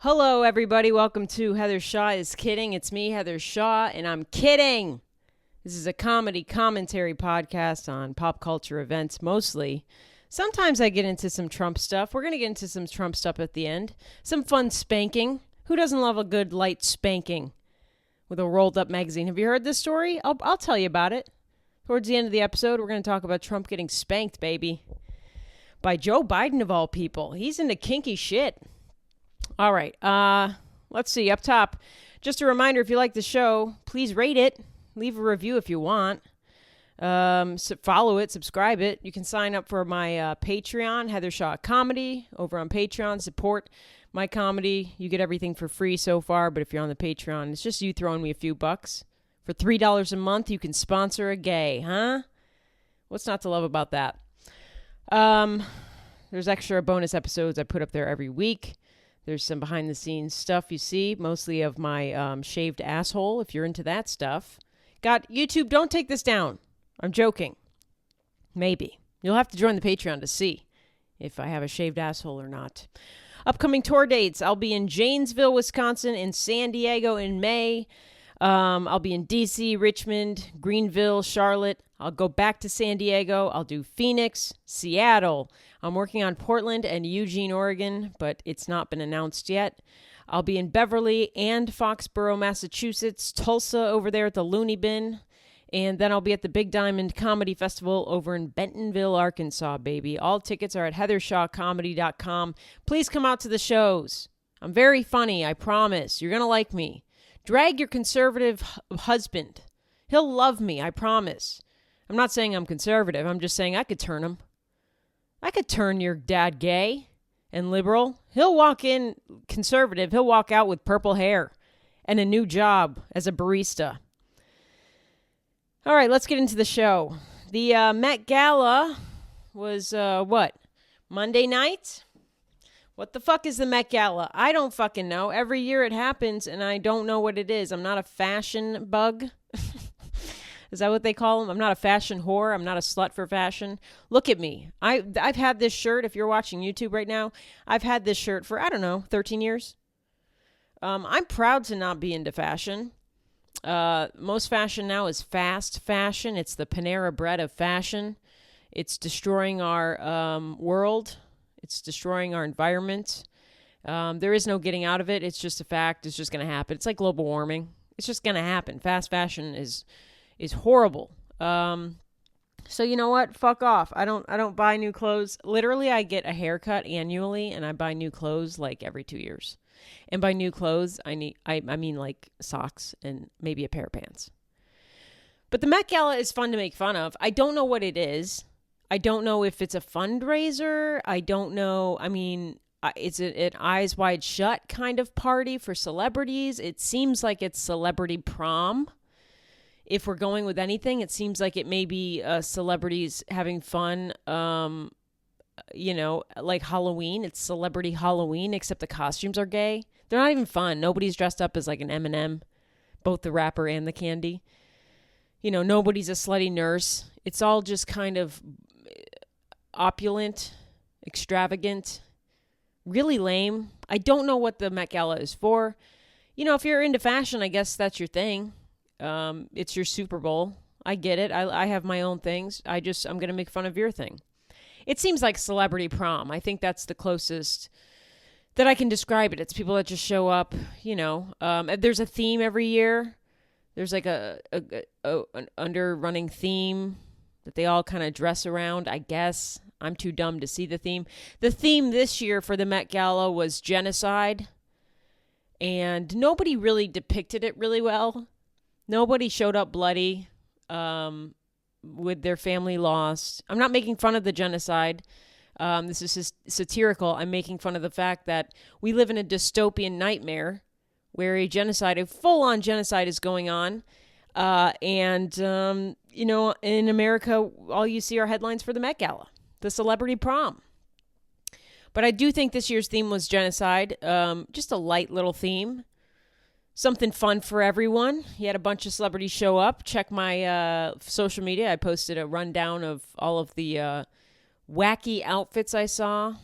Hello, everybody. Welcome to Heather Shaw is Kidding. It's me, Heather Shaw, and I'm kidding. This is a comedy commentary podcast on pop culture events mostly. Sometimes I get into some Trump stuff. We're going to get into some Trump stuff at the end. Some fun spanking. Who doesn't love a good light spanking with a rolled up magazine? Have you heard this story? I'll tell you about it. Towards the end of the episode, we're going to talk about Trump getting spanked, baby. By Joe Biden, of all people. He's into kinky shit. All right, let's see, up top, just a reminder, if you like the show, please rate it, leave a review if you want, follow it, subscribe it. You can sign up for my Patreon, Heather Shaw Comedy, over on Patreon, support my comedy. You get everything for free so far, but if you're on the Patreon, it's just you throwing me a few bucks. For $3 a month, you can sponsor a gay, huh? What's not to love about that? There's extra bonus episodes I put up there every week. There's some behind-the-scenes stuff you see, mostly of my shaved asshole, if you're into that stuff. God, YouTube, don't take this down. I'm joking. Maybe. You'll have to join the Patreon to see if I have a shaved asshole or not. Upcoming tour dates. I'll be in Janesville, Wisconsin, and San Diego in May. I'll be in D.C., Richmond, Greenville, Charlotte. I'll go back to San Diego. I'll do Phoenix, Seattle. I'm working on Portland and Eugene, Oregon, but it's not been announced yet. I'll be in Beverly and Foxborough, Massachusetts, Tulsa over there at the Looney Bin, and then I'll be at the Big Diamond Comedy Festival over in Bentonville, Arkansas, baby. All tickets are at heathershawcomedy.com. Please come out to the shows. I'm very funny, I promise. You're going to like me. Drag your conservative husband. He'll love me, I promise. I'm not saying I'm conservative. I'm just saying I could turn him. I could turn your dad gay and liberal. He'll walk in conservative. He'll walk out with purple hair and a new job as a barista. All right, let's get into the show. The Met Gala was, Monday night? What the fuck is the Met Gala? I don't fucking know. Every year it happens, and I don't know what it is. I'm not a fashion bug. Is that what they call them? I'm not a fashion whore. I'm not a slut for fashion. Look at me. I've had this shirt. If you're watching YouTube right now, I've had this shirt for, 13 years. I'm proud to not be into fashion. Most fashion now is fast fashion. It's the Panera Bread of fashion. It's destroying our world. It's destroying our environment. There is no getting out of it. It's just a fact. It's just going to happen. It's like global warming. It's just going to happen. Fast fashion is horrible. So you know what? Fuck off. I don't buy new clothes. Literally, I get a haircut annually, and I buy new clothes like every 2 years. And by new clothes, I mean like socks and maybe a pair of pants. But the Met Gala is fun to make fun of. I don't know what it is. I don't know if it's a fundraiser. I don't know. I mean, it's an eyes wide shut kind of party for celebrities. It seems like it's celebrity prom. If we're going with anything, it seems like it may be celebrities having fun, like Halloween. It's celebrity Halloween, except the costumes are gay. They're not even fun. Nobody's dressed up as like an M&M, both the rapper and the candy. Nobody's a slutty nurse. It's all just kind of opulent, extravagant, really lame. I don't know what the Met Gala is for. If you're into fashion, I guess that's your thing. It's your Super Bowl. I get it. I have my own things. I'm going to make fun of your thing. It seems like celebrity prom. I think that's the closest that I can describe it. It's people that just show up, there's a theme every year. There's like an underrunning theme that they all kind of dress around, I guess. I'm too dumb to see the theme. The theme this year for the Met Gala was genocide. And nobody really depicted it really well. Nobody showed up bloody with their family lost. I'm not making fun of the genocide. This is satirical. I'm making fun of the fact that we live in a dystopian nightmare where a full-on genocide is going on. In America, all you see are headlines for the Met Gala, the celebrity prom. But I do think this year's theme was genocide. Just a light little theme. Something fun for everyone. You had a bunch of celebrities show up. Check my social media. I posted a rundown of all of the wacky outfits I saw.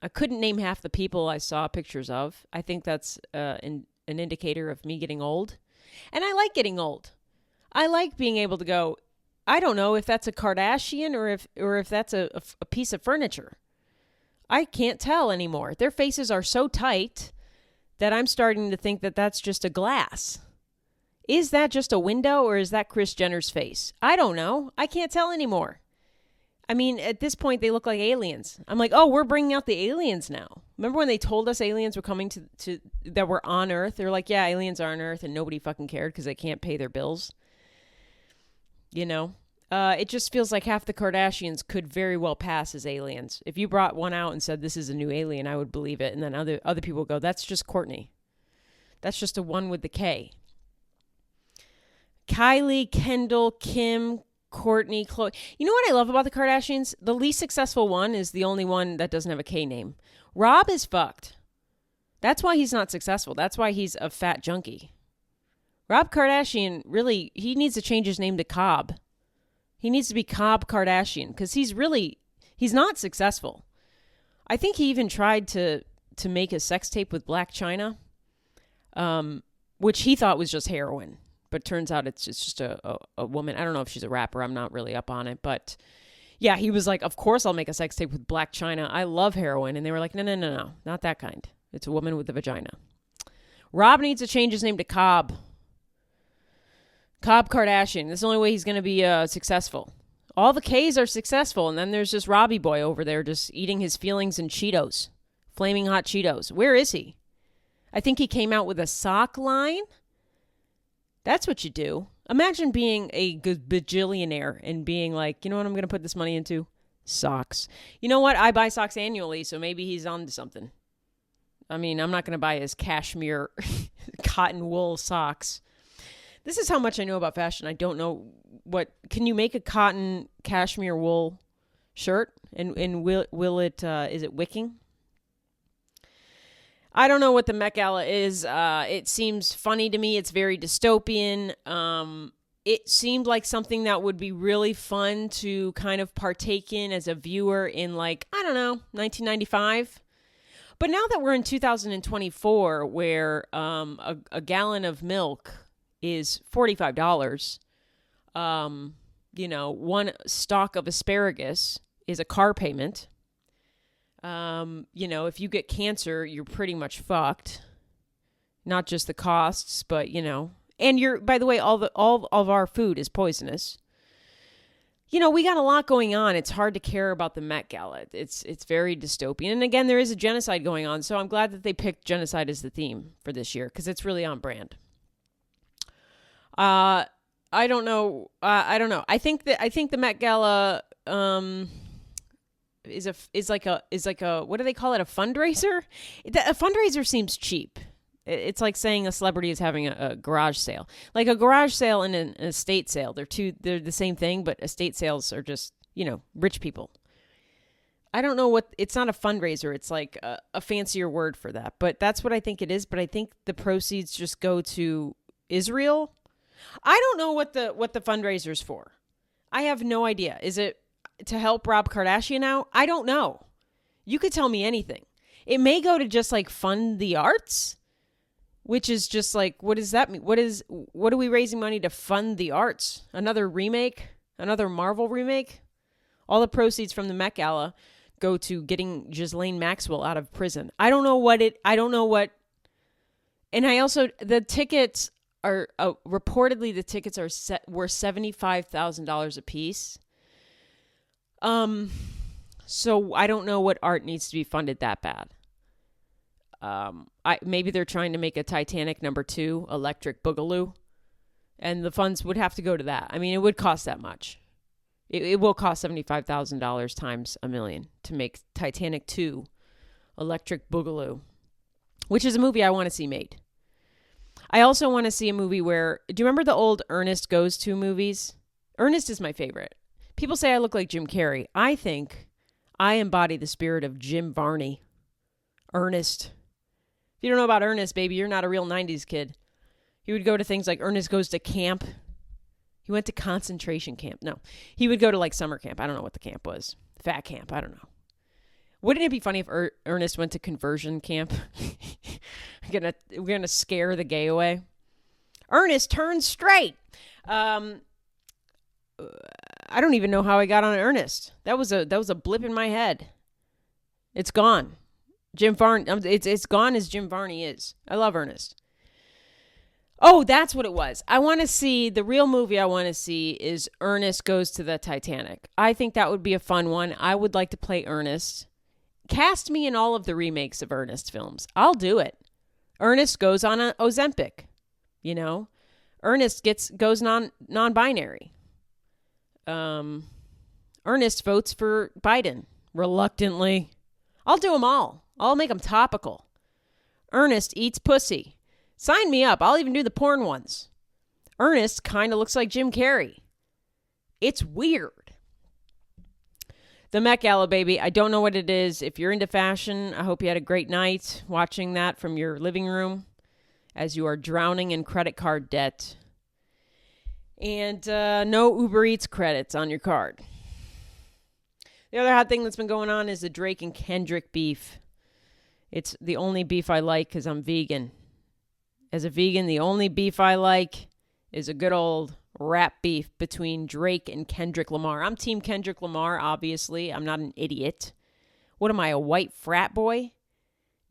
I couldn't name half the people I saw pictures of. I think that's an indicator of me getting old. And I like getting old. I like being able to go, I don't know if that's a Kardashian or if that's a piece of furniture. I can't tell anymore. Their faces are so tight that I'm starting to think that that's just a glass. Is that just a window or is that Kris Jenner's face? I don't know. I can't tell anymore. I mean, at this point, they look like aliens. I'm like, oh, we're bringing out the aliens now. Remember when they told us aliens were coming to that were on Earth? They're like, yeah, aliens are on Earth, and nobody fucking cared because they can't pay their bills. You know? It just feels like half the Kardashians could very well pass as aliens. If you brought one out and said this is a new alien, I would believe it. And then other people go, that's just Kourtney. That's just a one with the K. Kylie, Kendall, Kim, Kourtney, Khloe. You know what I love about the Kardashians? The least successful one is the only one that doesn't have a K name. Rob is fucked. That's why he's not successful. That's why he's a fat junkie. Rob Kardashian, really, he needs to change his name to Cobb. He needs to be Cobb Kardashian because he's not successful. I think he even tried to make a sex tape with Black China, which he thought was just heroin. But turns out it's just a woman. I don't know if she's a rapper. I'm not really up on it. But yeah, he was like, of course I'll make a sex tape with Black China. I love heroin. And they were like, no, not that kind. It's a woman with a vagina. Rob needs to change his name to Cobb. Cobb Kardashian. That's the only way he's going to be successful. All the K's are successful. And then there's just Robbie boy over there just eating his feelings in Cheetos. Flaming hot Cheetos. Where is he? I think he came out with a sock line. That's what you do. Imagine being a good bajillionaire and being like, you know what I'm going to put this money into? Socks. You know what? I buy socks annually, so maybe he's on to something. I mean, I'm not going to buy his cashmere cotton wool socks. This is how much I know about fashion. I don't know what... Can you make a cotton cashmere wool shirt? And will it... is it wicking? I don't know what the Met Gala is. It seems funny to me. It's very dystopian. It seemed like something that would be really fun to kind of partake in as a viewer in, like, I don't know, 1995. But now that we're in 2024, where a gallon of milk is $45, one stalk of asparagus is a car payment. If you get cancer, you're pretty much fucked. Not just the costs, but, and by the way, all of our food is poisonous. We got a lot going on. It's hard to care about the Met Gala. It's very dystopian. And again, there is a genocide going on. So I'm glad that they picked genocide as the theme for this year because it's really on brand. I don't know. I think the Met Gala, is like a what do they call it, a fundraiser? A fundraiser seems cheap. It's like saying a celebrity is having a garage sale. Like a garage sale and an estate sale, they're the same thing, but estate sales are just rich people. I don't know it's not a fundraiser. It's like a fancier word for that, but that's what I think it is. But I think the proceeds just go to Israel. I don't know what the fundraiser's for. I have no idea. Is it to help Rob Kardashian out? I don't know. You could tell me anything. It may go to just like fund the arts, which is just like, what does that mean? What are we raising money to fund the arts? Another remake? Another Marvel remake? All the proceeds from the Met Gala go to getting Ghislaine Maxwell out of prison. I don't know what. And the tickets are, reportedly the tickets were $75,000 a piece. So I don't know what art needs to be funded that bad. Maybe they're trying to make a Titanic #2 Electric Boogaloo, and the funds would have to go to that. I mean, it would cost that much. It will cost $75,000 times $1 million to make Titanic 2 Electric Boogaloo, which is a movie I want to see made. I also want to see a movie where, do you remember the old Ernest Goes To movies? Ernest is my favorite. People say I look like Jim Carrey. I think I embody the spirit of Jim Varney. Ernest. If you don't know about Ernest, baby, you're not a real 90s kid. He would go to things like Ernest Goes to Camp. He went to concentration camp. No, he would go to like summer camp. I don't know what the camp was. Fat camp. I don't know. Wouldn't it be funny if Ernest went to conversion camp? We're gonna scare the gay away. Ernest turns straight. I don't even know how I got on Ernest. That was a blip in my head. It's gone. Jim Varney. It's gone as Jim Varney is. I love Ernest. Oh, that's what it was. I want to see the real movie. I want to see is Ernest Goes to the Titanic. I think that would be a fun one. I would like to play Ernest. Cast me in all of the remakes of Ernest films. I'll do it. Ernest goes on an Ozempic. You know, Ernest goes non-binary. Ernest votes for Biden reluctantly. I'll do them all. I'll make them topical. Ernest eats pussy. Sign me up. I'll even do the porn ones. Ernest kind of looks like Jim Carrey. It's weird. The Met Gala, baby. I don't know what it is. If you're into fashion, I hope you had a great night watching that from your living room as you are drowning in credit card debt. And no Uber Eats credits on your card. The other hot thing that's been going on is the Drake and Kendrick beef. It's the only beef I like because I'm vegan. As a vegan, the only beef I like is a good old rap beef between Drake and Kendrick Lamar. I'm Team Kendrick Lamar, obviously. I'm not an idiot. What am I, a white frat boy?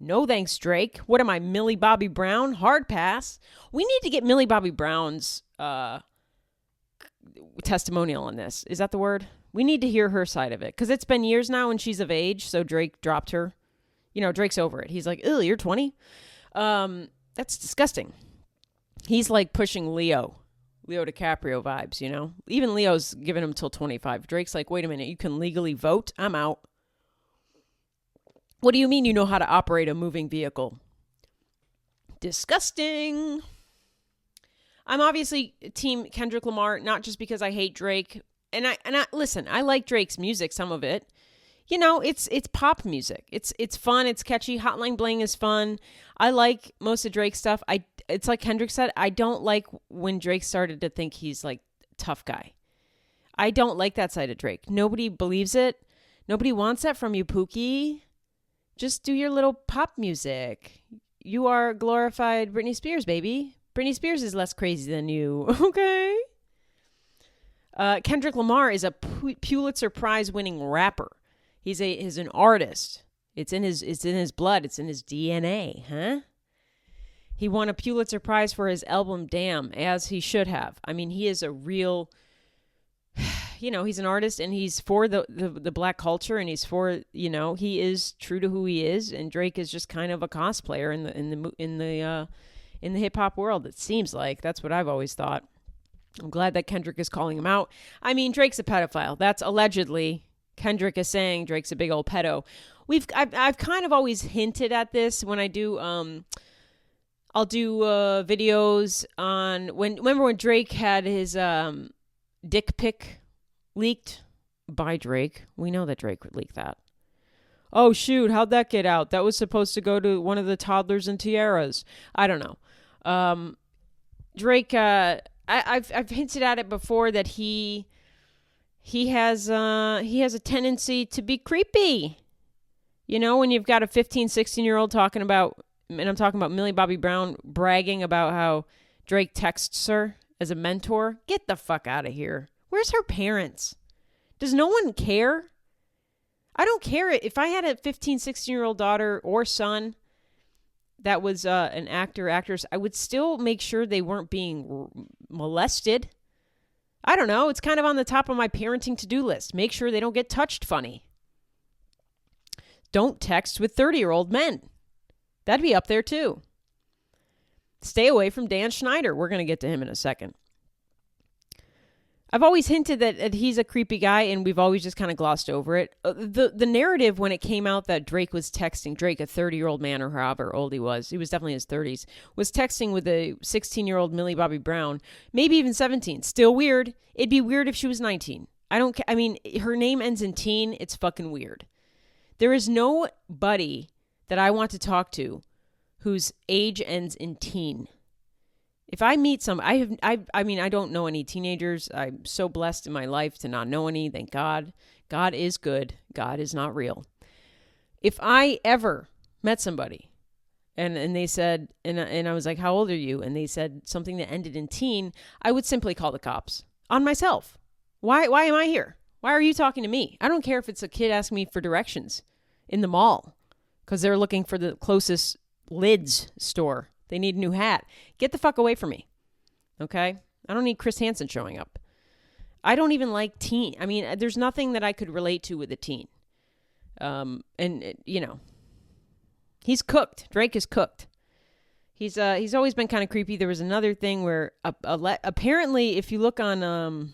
No thanks, Drake. What am I, Millie Bobby Brown? Hard pass. We need to get Millie Bobby Brown's testimonial on this. Is that the word? We need to hear her side of it because it's been years now and she's of age, so Drake dropped her. You know, Drake's over it. He's like, ew, you're 20? That's disgusting. He's like pushing Leo DiCaprio vibes, you know? Even Leo's giving him till 25. Drake's like, wait a minute, you can legally vote? I'm out. What do you mean you know how to operate a moving vehicle? Disgusting. I'm obviously Team Kendrick Lamar, not just because I hate Drake. And I listen, I like Drake's music, some of it. You know, it's pop music. It's fun, it's catchy. Hotline Bling is fun. I like most of Drake's stuff. It's like Kendrick said, I don't like when Drake started to think he's like tough guy. I don't like that side of Drake. Nobody believes it. Nobody wants that from you, Pookie. Just do your little pop music. You are glorified Britney Spears, baby. Britney Spears is less crazy than you. Okay. Kendrick Lamar is a Pulitzer Prize winning rapper. He's an artist. It's in his blood. It's in his DNA, huh? He won a Pulitzer Prize for his album Damn, as he should have. I mean, he is a real, you know, he's an artist and he's for the black culture and he's for, you know, he is true to who he is. And Drake is just kind of a cosplayer in the hip hop world. It seems like that's what I've always thought. I'm glad that Kendrick is calling him out. I mean, Drake's a pedophile. That's allegedly. Kendrick is saying Drake's a big old pedo. I've kind of always hinted at this when I do I'll do videos on remember when Drake had his dick pic leaked by Drake. We know that Drake would leak that. Oh shoot, how'd that get out? That was supposed to go to one of the toddlers and tiaras. I don't know. Drake I've hinted at it before that he has a tendency to be creepy. You know, when you've got a 15, 16-year-old talking about, and I'm talking about Millie Bobby Brown bragging about how Drake texts her as a mentor. Get the fuck out of here. Where's her parents? Does no one care? I don't care. If I had a 15, 16-year-old daughter or son that was an actress, I would still make sure they weren't being molested. I don't know. It's kind of on the top of my parenting to-do list. Make sure they don't get touched funny. Don't text with 30-year-old men. That'd be up there too. Stay away from Dan Schneider. We're going to get to him in a second. I've always hinted that he's a creepy guy, and we've always just kind of glossed over it. The narrative when it came out that Drake was texting, Drake, a 30-year-old man or however old he was definitely in his 30s, was texting with a 16-year-old Millie Bobby Brown, maybe even 17. Still weird. It'd be weird if she was 19. I mean, her name ends in teen. It's fucking weird. There is nobody that I want to talk to whose age ends in teen. If I meet some, I don't know any teenagers. I'm so blessed in my life to not know any. Thank God. God is good. God is not real. If I ever met somebody and they said, and I was like, how old are you? And they said something that ended in teen, I would simply call the cops on myself. Why am I here? Why are you talking to me? I don't care if it's a kid asking me for directions in the mall because they're looking for the closest lids store. They need a new hat. Get the fuck away from me. Okay? I don't need Chris Hansen showing up. I don't even like teen. I mean, there's nothing that I could relate to with a teen. He's cooked. Drake is cooked. He's always been kind of creepy. There was another thing where apparently, if you look on,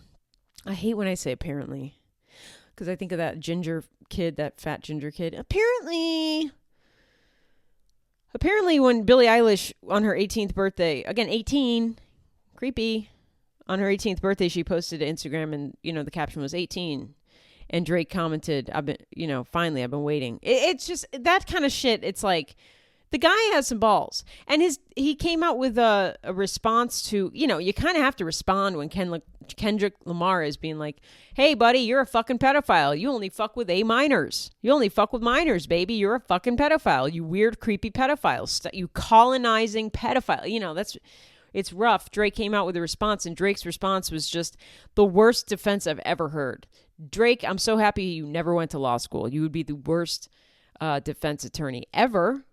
I hate when I say apparently, because I think of that ginger kid, that fat ginger kid. Apparently, when Billie Eilish on her 18th birthday, again 18, creepy. On her 18th birthday, she posted to Instagram, and the caption was 18. And Drake commented, finally, I've been waiting. It's just that kind of shit. It's like the guy has some balls. And he came out with a response to, you kind of have to respond when Kendrick Lamar is being like, hey, buddy, you're a fucking pedophile. You only fuck with A minors. You only fuck with minors, baby. You're a fucking pedophile. You weird, creepy pedophile. You colonizing pedophile. It's rough. Drake came out with a response, and Drake's response was just the worst defense I've ever heard. Drake, I'm so happy you never went to law school. You would be the worst defense attorney ever.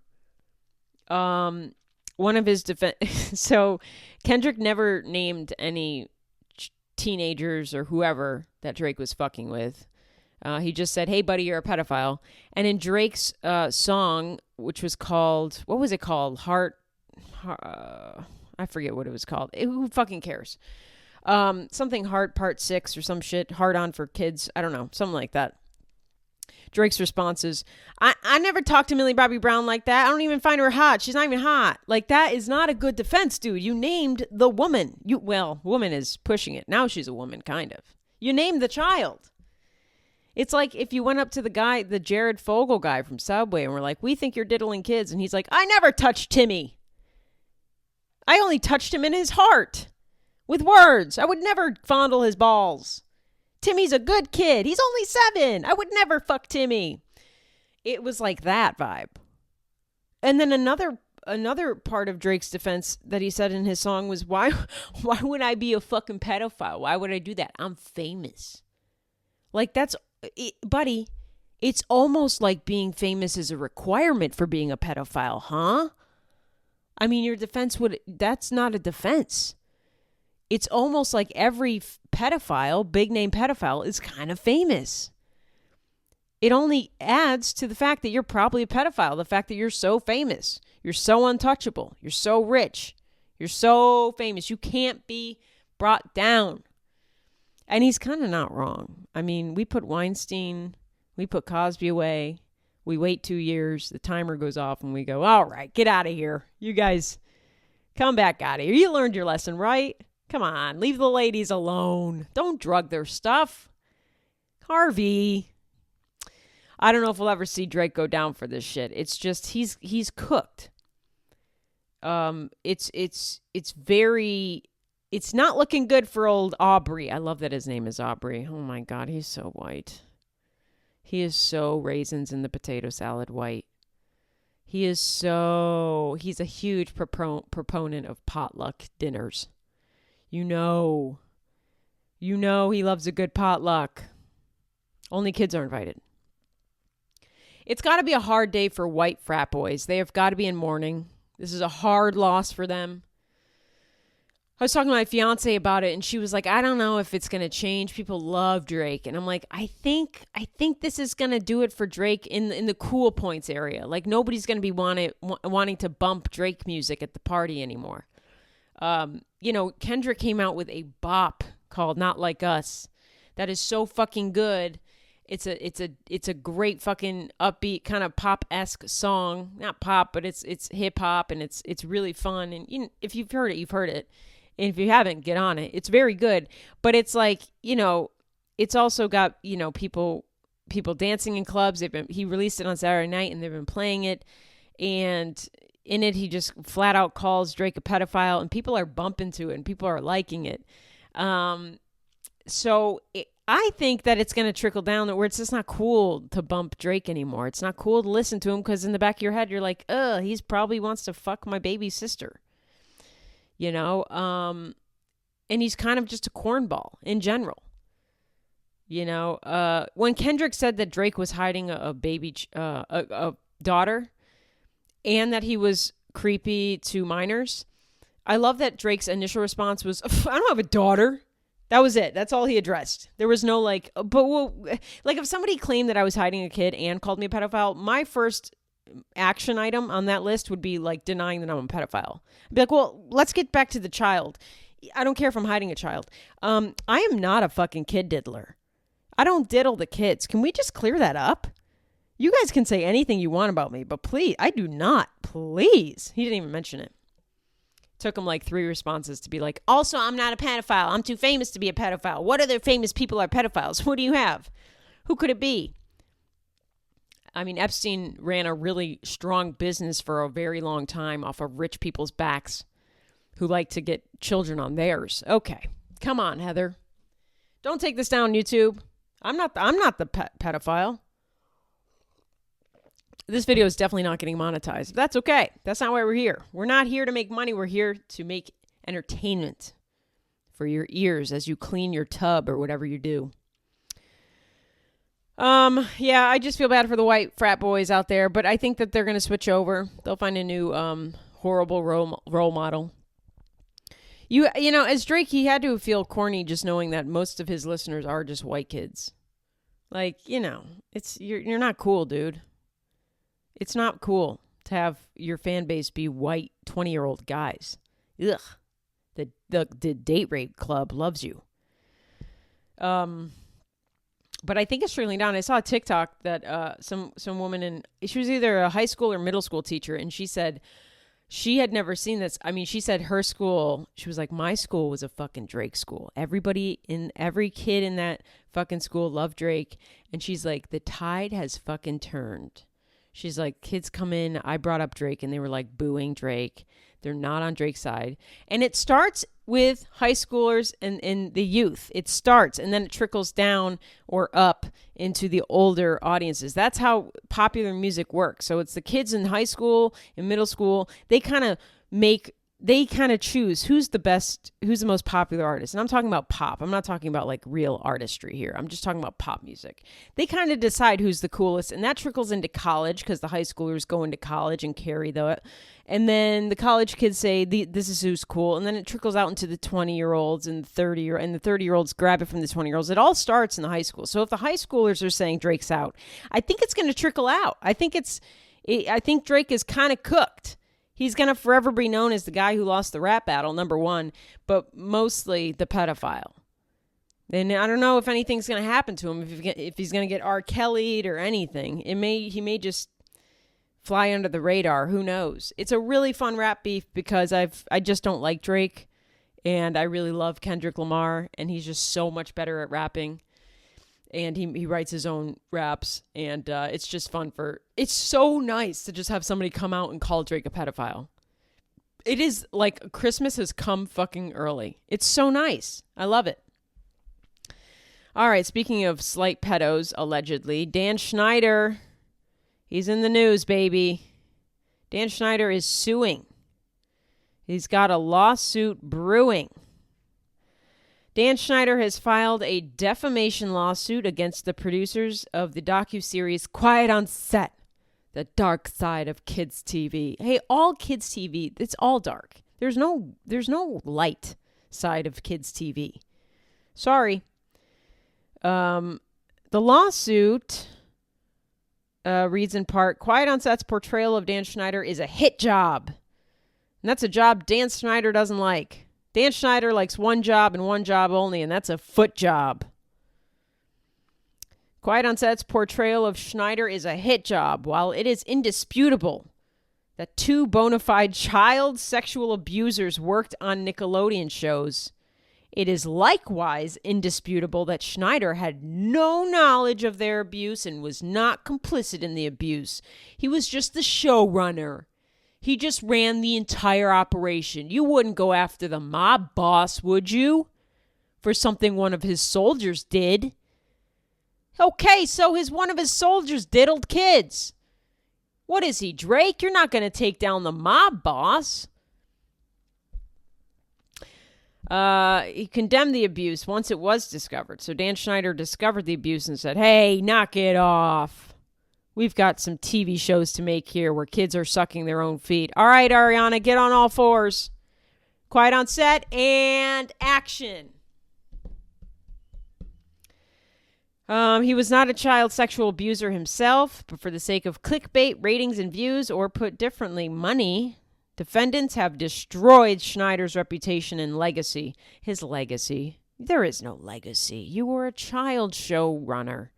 One of his defense... So Kendrick never named any teenagers or whoever that Drake was fucking with. He just said, hey, buddy, you're a pedophile. And in Drake's song, which was called... What was it called? I forget what it was called. Who fucking cares? Something Heart Part 6 or some shit. Hard On for Kids. I don't know. Something like that. Drake's response is, I never talked to Millie Bobby Brown like that. I don't even find her hot. She's not even hot. Like, that is not a good defense, dude. You named the woman. Woman is pushing it. Now she's a woman, kind of. You named the child. It's like if you went up to the Jared Fogle guy from Subway, and were like, we think you're diddling kids. And he's like, I never touched Timmy. I only touched him in his heart. With words. I would never fondle his balls. Timmy's a good kid. He's only 7. I would never fuck Timmy. It was like that vibe. And then another part of Drake's defense that he said in his song was, why would I be a fucking pedophile? Why would I do that? I'm famous. Like, buddy, it's almost like being famous is a requirement for being a pedophile, huh? I mean, your defense that's not a defense. It's almost like every pedophile, big name pedophile, is kind of famous. It only adds to the fact that you're probably a pedophile, the fact that you're so famous. You're so untouchable. You're so rich. You're so famous. You can't be brought down. And he's kind of not wrong. I mean, we put Weinstein, we put Cosby away. We wait 2 years. The timer goes off and we go, all right, get out of here. You guys come back out of here. You learned your lesson, right? Come on, leave the ladies alone. Don't drug their stuff. Harvey. I don't know if we'll ever see Drake go down for this shit. It's just he's cooked. It's not looking good for old Aubrey. I love that his name is Aubrey. Oh my God, he's so white. He is so raisins in the potato salad white. He's a huge proponent of potluck dinners. You know he loves a good potluck. Only kids are invited. It's got to be a hard day for white frat boys. They have got to be in mourning. This is a hard loss for them. I was talking to my fiance about it, and she was like, I don't know if it's going to change. People love Drake. And I'm like, I think this is going to do it for Drake in the cool points area. Like, nobody's going to be wanting to bump Drake music at the party anymore. Kendrick came out with a bop called Not Like Us that is so fucking good. It's a great fucking upbeat kind of pop-esque song. Not pop, but it's hip hop, and it's really fun. And if you've heard it, you've heard it. And if you haven't, get on it. It's very good. But it's like, it's also got, people dancing in clubs. He released it on Saturday night, and they've been playing it. And in it, he just flat out calls Drake a pedophile, and people are bumping to it, and people are liking it. I think that it's going to trickle down where it's just not cool to bump Drake anymore. It's not cool to listen to him because in the back of your head, you're like, he's probably wants to fuck my baby sister. You know? And he's kind of just a cornball in general. You know? When Kendrick said that Drake was hiding a baby, a daughter, and that he was creepy to minors, I love that Drake's initial response was, I don't have a daughter. That was it. That's all he addressed. There was no like, if somebody claimed that I was hiding a kid and called me a pedophile, my first action item on that list would be like denying that I'm a pedophile. I'd be like, well, let's get back to the child. I don't care if I'm hiding a child. I am not a fucking kid diddler. I don't diddle the kids. Can we just clear that up? You guys can say anything you want about me, but please, I do not. Please. He didn't even mention it. Took him like 3 responses to be like, also, I'm not a pedophile. I'm too famous to be a pedophile. What other famous people are pedophiles? What do you have? Who could it be? I mean, Epstein ran a really strong business for a very long time off of rich people's backs who like to get children on theirs. Okay. Come on, Heather. Don't take this down, YouTube. I'm not the pedophile. This video is definitely not getting monetized. That's okay. That's not why we're here. We're not here to make money. We're here to make entertainment for your ears as you clean your tub or whatever you do. Yeah, I just feel bad for the white frat boys out there, but I think that they're going to switch over. They'll find a new horrible role model. You know, as Drake, he had to feel corny just knowing that most of his listeners are just white kids. Like, you know, you're not cool, dude. It's not cool to have your fan base be white 20-year-old guys. Ugh. The date rape club loves you. But I think it's trickling down. I saw a TikTok that some woman she was either a high school or middle school teacher, and she said she had never seen this. I mean, she said her school, she was like, my school was a fucking Drake school. Every kid in that fucking school loved Drake. And she's like, the tide has fucking turned. She's like, kids come in, I brought up Drake, and they were like booing Drake. They're not on Drake's side. And it starts with high schoolers and the youth. It starts, and then it trickles down or up into the older audiences. That's how popular music works. So it's the kids in high school, in middle school. They kind of choose who's the most popular artist. And I'm talking about pop. I'm not talking about like real artistry here. I'm just talking about pop music. They kind of decide who's the coolest, and that trickles into college because the high schoolers go into college and carry that. And then the college kids say, this is who's cool. And then it trickles out into the 20-year-olds and the 30-year-olds grab it from the 20-year-olds. It all starts in the high school. So if the high schoolers are saying Drake's out, I think it's going to trickle out. I think Drake is kind of cooked. He's going to forever be known as the guy who lost the rap battle, number one, but mostly the pedophile. And I don't know if anything's going to happen to him, if he's going to get R. Kelly'd or anything. He may just fly under the radar. Who knows? It's a really fun rap beef because I just don't like Drake, and I really love Kendrick Lamar, and he's just so much better at rapping. And he writes his own raps, and it's just fun it's so nice to just have somebody come out and call Drake a pedophile. It is like Christmas has come fucking early. It's so nice. I love it. All right, speaking of slight pedos, allegedly, Dan Schneider, he's in the news, baby. Dan Schneider is suing. He's got a lawsuit brewing. Dan Schneider has filed a defamation lawsuit against the producers of the docuseries Quiet on Set, the dark side of kids' TV. Hey, all kids' TV, it's all dark. There's no light side of kids' TV. Sorry. The lawsuit reads in part, Quiet on Set's portrayal of Dan Schneider is a hit job. And that's a job Dan Schneider doesn't like. Dan Schneider likes one job and one job only, and that's a foot job. Quiet on Set's portrayal of Schneider is a hit job, while it is indisputable that 2 bona fide child sexual abusers worked on Nickelodeon shows. It is likewise indisputable that Schneider had no knowledge of their abuse and was not complicit in the abuse. He was just the showrunner. He just ran the entire operation. You wouldn't go after the mob boss, would you? for something one of his soldiers did. Okay, so one of his soldiers diddled kids. What is he, Drake? You're not going to take down the mob boss. He condemned the abuse once it was discovered. So Dan Schneider discovered the abuse and said, hey, knock it off. We've got some TV shows to make here where kids are sucking their own feet. All right, Ariana, get on all fours. Quiet on set and action. He was not a child sexual abuser himself, but for the sake of clickbait, ratings, and views, or put differently, money, defendants have destroyed Schneider's reputation and legacy. His legacy? There is no legacy. You were a child showrunner.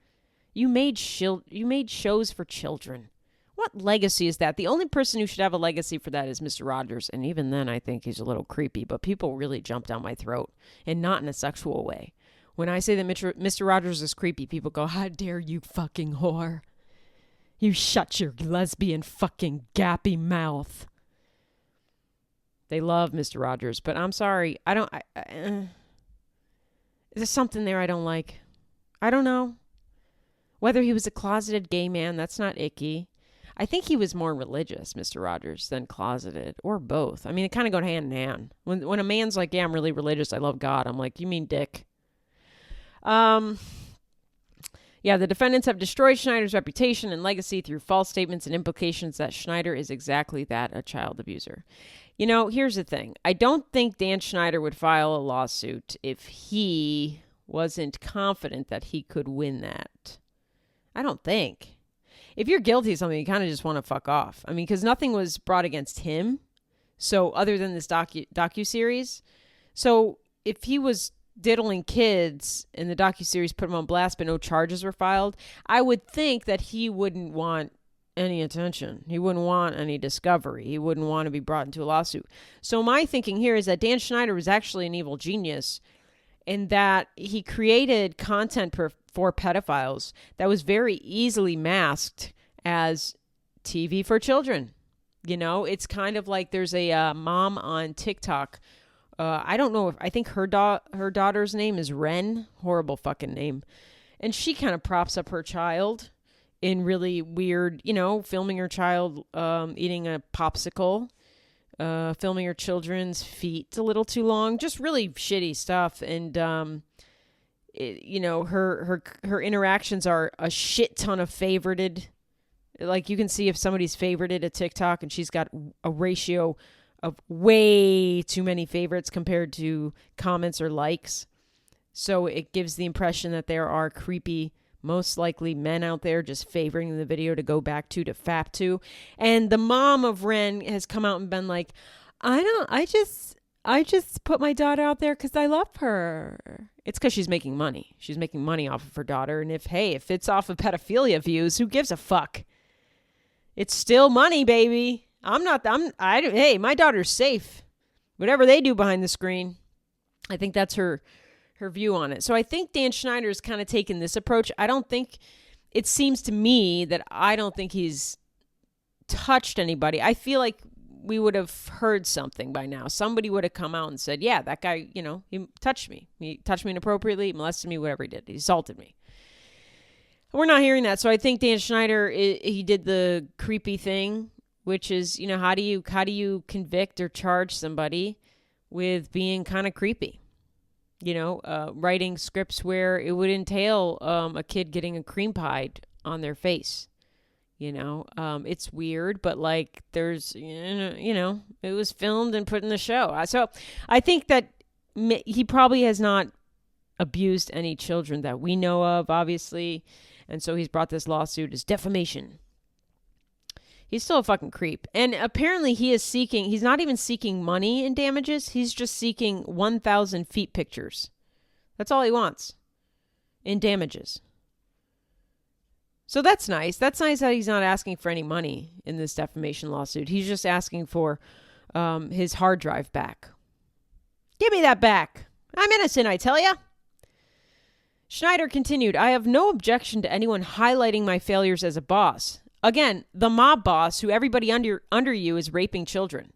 You made shows for children. What legacy is that? The only person who should have a legacy for that is Mr. Rogers, and even then I think he's a little creepy, but people really jump down my throat, and not in a sexual way. When I say that Mr. Rogers is creepy, people go, how dare you fucking whore. You shut your lesbian fucking gappy mouth. They love Mr. Rogers, but I'm sorry. There's something there I don't like. I don't know. Whether he was a closeted gay man, that's not icky. I think he was more religious, Mr. Rogers, than closeted, or both. I mean, it kind of go hand in hand. When a man's like, yeah, I'm really religious, I love God, I'm like, you mean dick? Yeah, the defendants have destroyed Schneider's reputation and legacy through false statements and implications that Schneider is exactly that, a child abuser. You know, here's the thing. I don't think Dan Schneider would file a lawsuit if he wasn't confident that he could win that. I don't think. If you're guilty of something, you kind of just want to fuck off. I mean, because nothing was brought against him. So other than this docuseries. So if he was diddling kids and the docuseries put him on blast, but no charges were filed, I would think that he wouldn't want any attention. He wouldn't want any discovery. He wouldn't want to be brought into a lawsuit. So my thinking here is that Dan Schneider was actually an evil genius in that he created content for pedophiles that was very easily masked as TV for children. You know, it's kind of like there's a mom on TikTok. I don't know I think her daughter's name is Ren. Horrible fucking name. And she kind of props up her child in really weird, filming her child eating a popsicle, filming her children's feet a little too long, just really shitty stuff. And, her interactions are a shit ton of favorited. Like you can see if somebody's favorited a TikTok and she's got a ratio of way too many favorites compared to comments or likes. So it gives the impression that there are creepy, most likely men out there just favoring the video to go back to fap to. And the mom of Ren has come out and been like, I just put my daughter out there because I love her. It's because she's making money. She's making money off of her daughter. And if it's off of pedophilia views, who gives a fuck? It's still money, baby. Hey, my daughter's safe. Whatever they do behind the screen. I think that's her view on it. So I think Dan Schneider's kind of taken this approach. It seems to me that I don't think he's touched anybody. I feel like we would have heard something by now. Somebody would have come out and said, yeah, that guy, he touched me. He touched me inappropriately, molested me, whatever he did. He assaulted me. We're not hearing that. So I think Dan Schneider, he did the creepy thing, which is, how do you convict or charge somebody with being kind of creepy? Writing scripts where it would entail a kid getting a cream pie on their face. It's weird, but like there's, it was filmed and put in the show. So I think that he probably has not abused any children that we know of, obviously. And so he's brought this lawsuit as defamation. He's still a fucking creep. And apparently he's not even seeking money in damages. He's just seeking 1,000 feet pictures. That's all he wants in damages. So that's nice. That's nice that he's not asking for any money in this defamation lawsuit. He's just asking for his hard drive back. Give me that back. I'm innocent, I tell ya. Schneider continued, I have no objection to anyone highlighting my failures as a boss. Again, the mob boss, who everybody under you is raping children.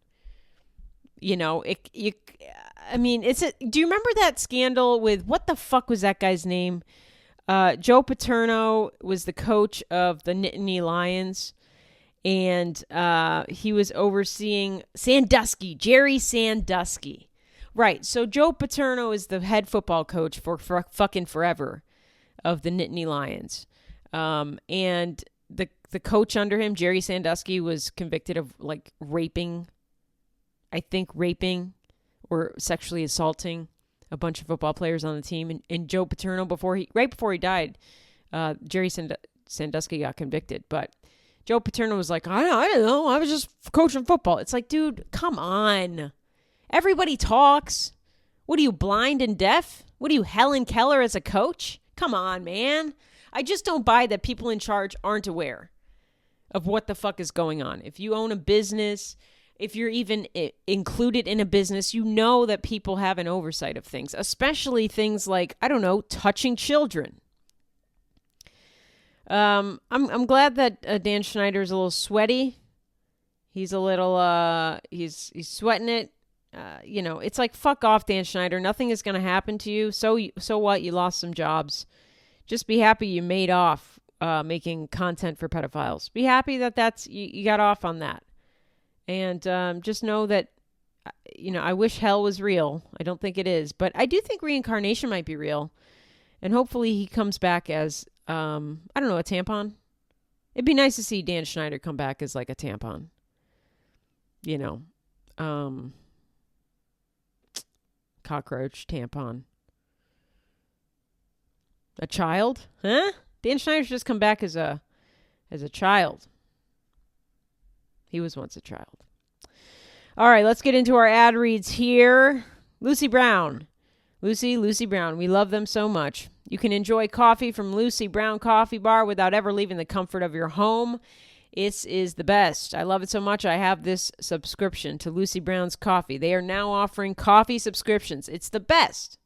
I mean, do you remember that scandal with, what the fuck was that guy's name? Joe Paterno was the coach of the Nittany Lions, and he was overseeing Jerry Sandusky. Right, so Joe Paterno is the head football coach for fucking forever of the Nittany Lions. And the coach under him, Jerry Sandusky, was convicted of like raping or sexually assaulting a bunch of football players on the team. And Joe Paterno, right before he died, Jerry Sandusky got convicted. But Joe Paterno was like, I don't know, I was just coaching football. It's like, dude, come on. Everybody talks. What are you, blind and deaf? What are you, Helen Keller as a coach? Come on, man. I just don't buy that people in charge aren't aware of what the fuck is going on. If you own a business, if you're even included in a business, you know that people have an oversight of things, especially things like, I don't know, touching children. I'm glad that Dan Schneider is a little sweaty. He's a little he's sweating it. It's like, fuck off, Dan Schneider. Nothing is going to happen to you. So what? You lost some jobs. Just be happy you made off making content for pedophiles. Be happy that you got off on that. And just know that, I wish hell was real. I don't think it is. But I do think reincarnation might be real. And hopefully he comes back as, I don't know, a tampon. It'd be nice to see Dan Schneider come back as like a tampon. Cockroach, tampon. A child? Huh? Dan Schneider should just come back as a child. He was once a child. All right, let's get into our ad reads here. Lucy Brown. Lucy Brown. We love them so much. You can enjoy coffee from Lucy Brown Coffee Bar without ever leaving the comfort of your home. It is the best. I love it so much. I have this subscription to Lucy Brown's Coffee. They are now offering coffee subscriptions. It's the best.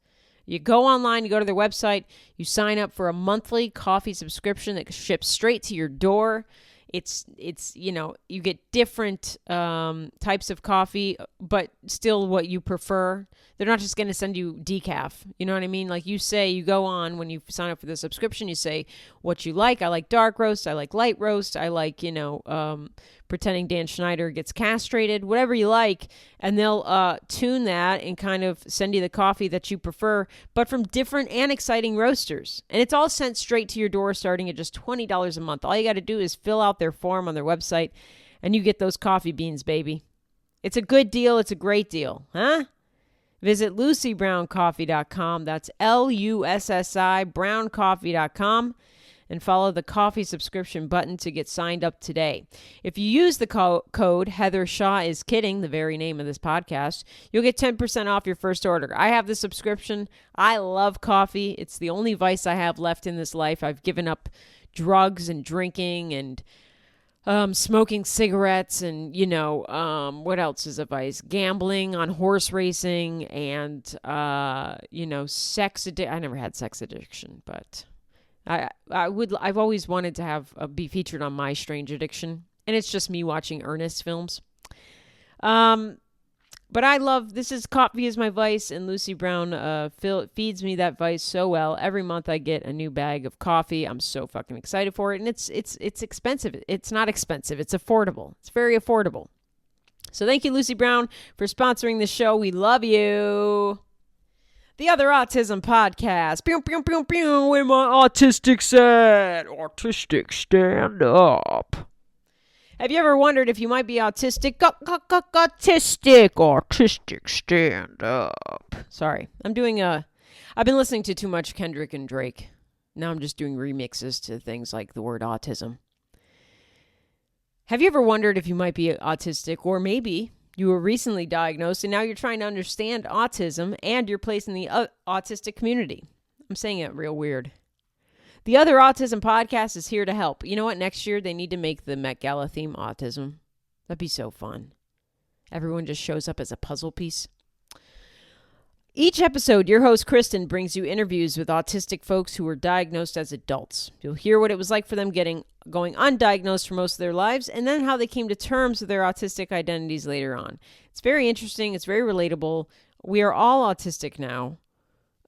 You go online, you go to their website, you sign up for a monthly coffee subscription that ships straight to your door. It's you get different types of coffee, but still what you prefer. They're not just going to send you decaf. You know what I mean? Like you go on when you sign up for the subscription, you say what you like. I like dark roast. I like light roast. I like, pretending Dan Schneider gets castrated, whatever you like. And they'll tune that and kind of send you the coffee that you prefer, but from different and exciting roasters. And it's all sent straight to your door starting at just $20 a month. All you got to do is fill out their form on their website and you get those coffee beans, baby. It's a good deal. It's a great deal. Huh? Visit LucyBrownCoffee.com. That's LUSSI browncoffee.com. And follow the coffee subscription button to get signed up today. If you use the code Heather Shaw is Kidding, the very name of this podcast, you'll get 10% off your first order. I have the subscription. I love coffee. It's the only vice I have left in this life. I've given up drugs and drinking and smoking cigarettes and, what else is a vice? Gambling on horse racing and, sex addiction. I never had sex addiction, but I've always wanted to be featured on My Strange Addiction, and it's just me watching Ernest films. But I love, this is coffee is my vice, and Lucy Brown feeds me that vice so well. Every month I get a new bag of coffee. I'm so fucking excited for it, and it's expensive. It's not expensive. It's affordable. It's very affordable. So thank you, Lucy Brown, for sponsoring the show. We love you. The Other Autism Podcast. Pew, pew, pew, pew, with my autistic set. Autistic stand up. Have you ever wondered if you might be autistic? Autistic stand up. Sorry. I've been listening to too much Kendrick and Drake. Now I'm just doing remixes to things like the word autism. Have you ever wondered if you might be autistic, or maybe you were recently diagnosed and now you're trying to understand autism and your place in the autistic community? I'm saying it real weird. The Other Autism Podcast is here to help. You know what? Next year, they need to make the Met Gala theme autism. That'd be so fun. Everyone just shows up as a puzzle piece. Each episode, your host, Kristen, brings you interviews with autistic folks who were diagnosed as adults. You'll hear what it was like for them going undiagnosed for most of their lives, and then how they came to terms with their autistic identities later on. It's very interesting. It's very relatable. We are all autistic now,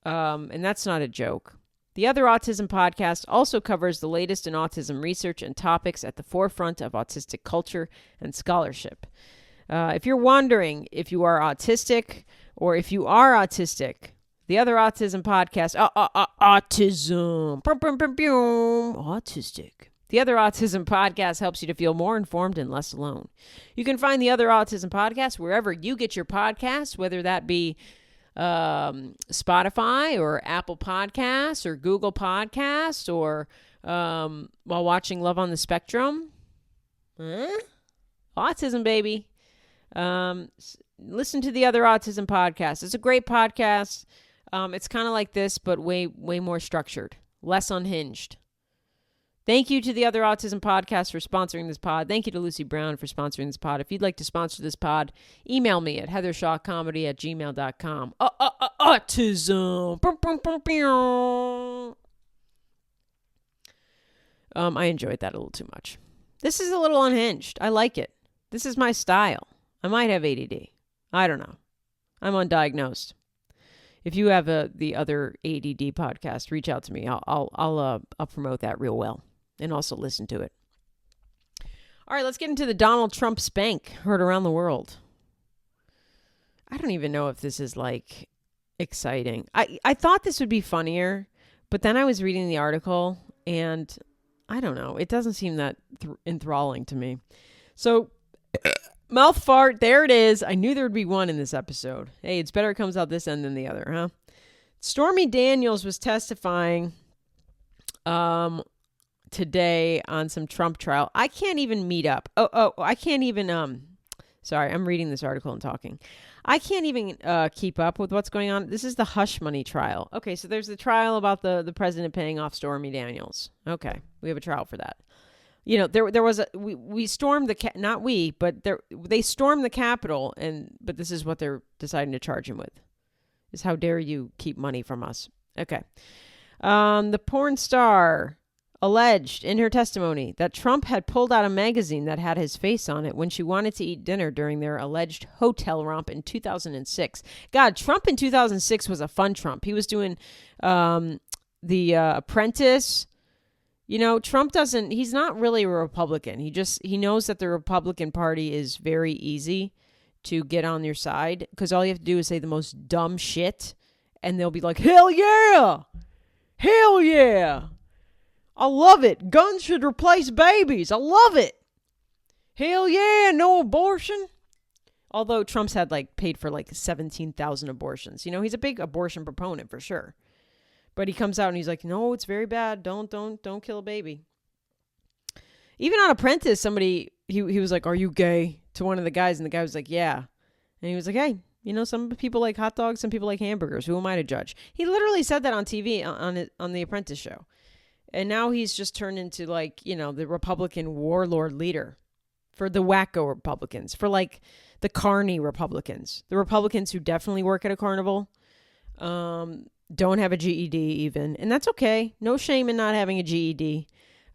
and that's not a joke. The Other Autism podcast also covers the latest in autism research and topics at the forefront of autistic culture and scholarship. If you're wondering if you are autistic or if you are autistic, the Other Autism podcast, autism, autistic. The Other Autism podcast helps you to feel more informed and less alone. You can find the Other Autism podcast wherever you get your podcasts, whether that be Spotify or Apple Podcasts or Google Podcasts or while watching Love on the Spectrum. Autism, baby. Listen to the Other Autism podcast. It's a great podcast. It's kind of like this, but way more structured, less unhinged. Thank you to the Other Autism podcast for sponsoring this pod. Thank you to Lucy Brown for sponsoring this pod. If you'd like to sponsor this pod, email me at heathershawcomedy@gmail.com. Autism. I enjoyed that a little too much. This is a little unhinged. I like it. This is my style. I might have ADD. I don't know. I'm undiagnosed. If you have the Other ADD podcast, reach out to me. I'll promote that real well and also listen to it. All right, let's get into the Donald Trump spank heard around the world. I don't even know if this is like exciting. I thought this would be funnier, but then I was reading the article and I don't know. It doesn't seem that enthralling to me. So mouth fart, there it is. I knew there would be one in this episode. Hey, it's better it comes out this end than the other, huh? Stormy Daniels was testifying today on some Trump trial. I can't even meet up. I can't even, sorry, I'm reading this article and talking. I can't even keep up with what's going on. This is the hush money trial. Okay, so there's the trial about the president paying off Stormy Daniels. Okay, we have a trial for that. You know, there was we stormed they stormed the Capitol, but this is what they're deciding to charge him with. Is how dare you keep money from us? Okay. The porn star alleged in her testimony that Trump had pulled out a magazine that had his face on it when she wanted to eat dinner during their alleged hotel romp in 2006. God, Trump in 2006 was a fun Trump. He was doing The Apprentice. You know, Trump he's not really a Republican. He knows that the Republican Party is very easy to get on your side because all you have to do is say the most dumb shit and they'll be like, hell yeah! Hell yeah! I love it. Guns should replace babies. I love it. Hell yeah, no abortion. Although Trump's had paid for 17,000 abortions. You know, he's a big abortion proponent for sure. But he comes out and he's like, no, it's very bad. Don't kill a baby. Even on Apprentice, somebody, he was like, are you gay? To one of the guys. And the guy was like, yeah. And he was like, hey, you know, some people like hot dogs, some people like hamburgers. Who am I to judge? He literally said that on TV on the Apprentice show. And now he's just turned into the Republican warlord leader for the wacko Republicans, for the carny Republicans, the Republicans who definitely work at a carnival, don't have a GED even. And that's okay. No shame in not having a GED,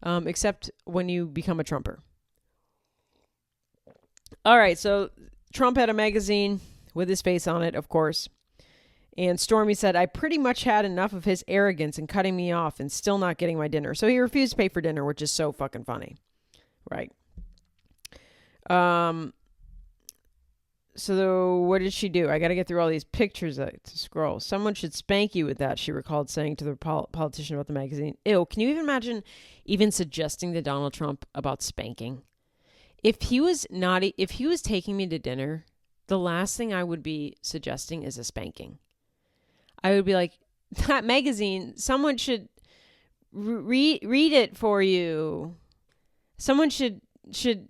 except when you become a Trumper. All right. So Trump had a magazine with his face on it, of course. And Stormy said, I pretty much had enough of his arrogance and cutting me off and still not getting my dinner. So he refused to pay for dinner, which is so fucking funny. Right. So what did she do? I got to get through all these pictures to scroll. Someone should spank you with that, she recalled saying to the politician about the magazine. Ew, can you even imagine even suggesting to Donald Trump about spanking? If he was taking me to dinner, the last thing I would be suggesting is a spanking. I would be like, that magazine, someone should read it for you. Someone should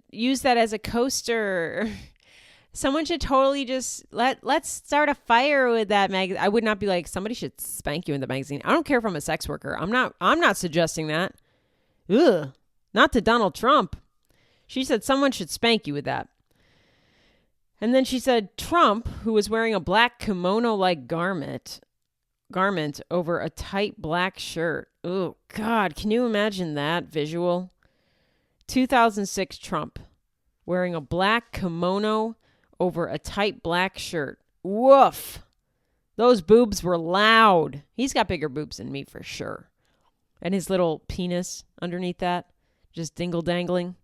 use that as a coaster. Someone should totally just let's start a fire with that magazine. I would not be like, somebody should spank you in the magazine. I don't care if I'm a sex worker. I'm not suggesting that. Ugh. Not to Donald Trump. She said someone should spank you with that. And then she said Trump, who was wearing a black kimono-like garment over a tight black shirt. Oh, God. Can you imagine that visual? 2006 Trump wearing a black kimono over a tight black shirt. Woof. Those boobs were loud. He's got bigger boobs than me for sure. And his little penis underneath that, just dingle dangling,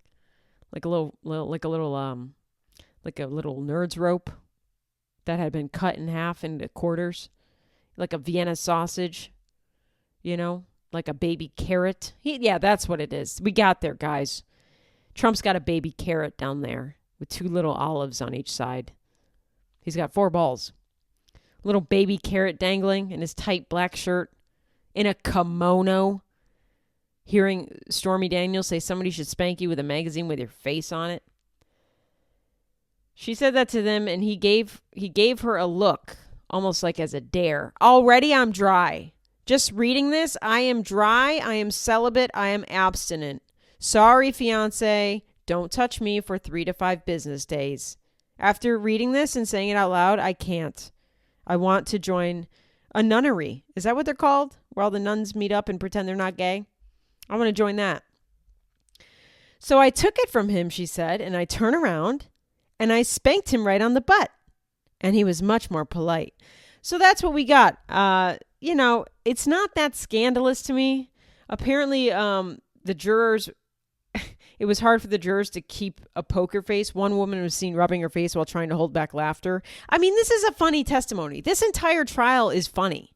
like a little nerd's rope that had been cut in half into quarters, like a Vienna sausage, like a baby carrot. Yeah, that's what it is. We got there, guys. Trump's got a baby carrot down there with 2 little olives on each side. He's got 4 balls. Little baby carrot dangling in his tight black shirt, in a kimono. Hearing Stormy Daniels say somebody should spank you with a magazine with your face on it. She said that to them, and he gave her a look, almost like as a dare. Already I'm dry. Just reading this, I am dry, I am celibate, I am abstinent. Sorry, fiance, don't touch me for 3 to 5 business days. After reading this and saying it out loud, I can't. I want to join a nunnery. Is that what they're called? Where all the nuns meet up and pretend they're not gay? I want to join that. So I took it from him, she said, and I turned around and I spanked him right on the butt. And he was much more polite. So that's what we got. It's not that scandalous to me. Apparently, the jurors, it was hard for the jurors to keep a poker face. One woman was seen rubbing her face while trying to hold back laughter. I mean, this is a funny testimony. This entire trial is funny.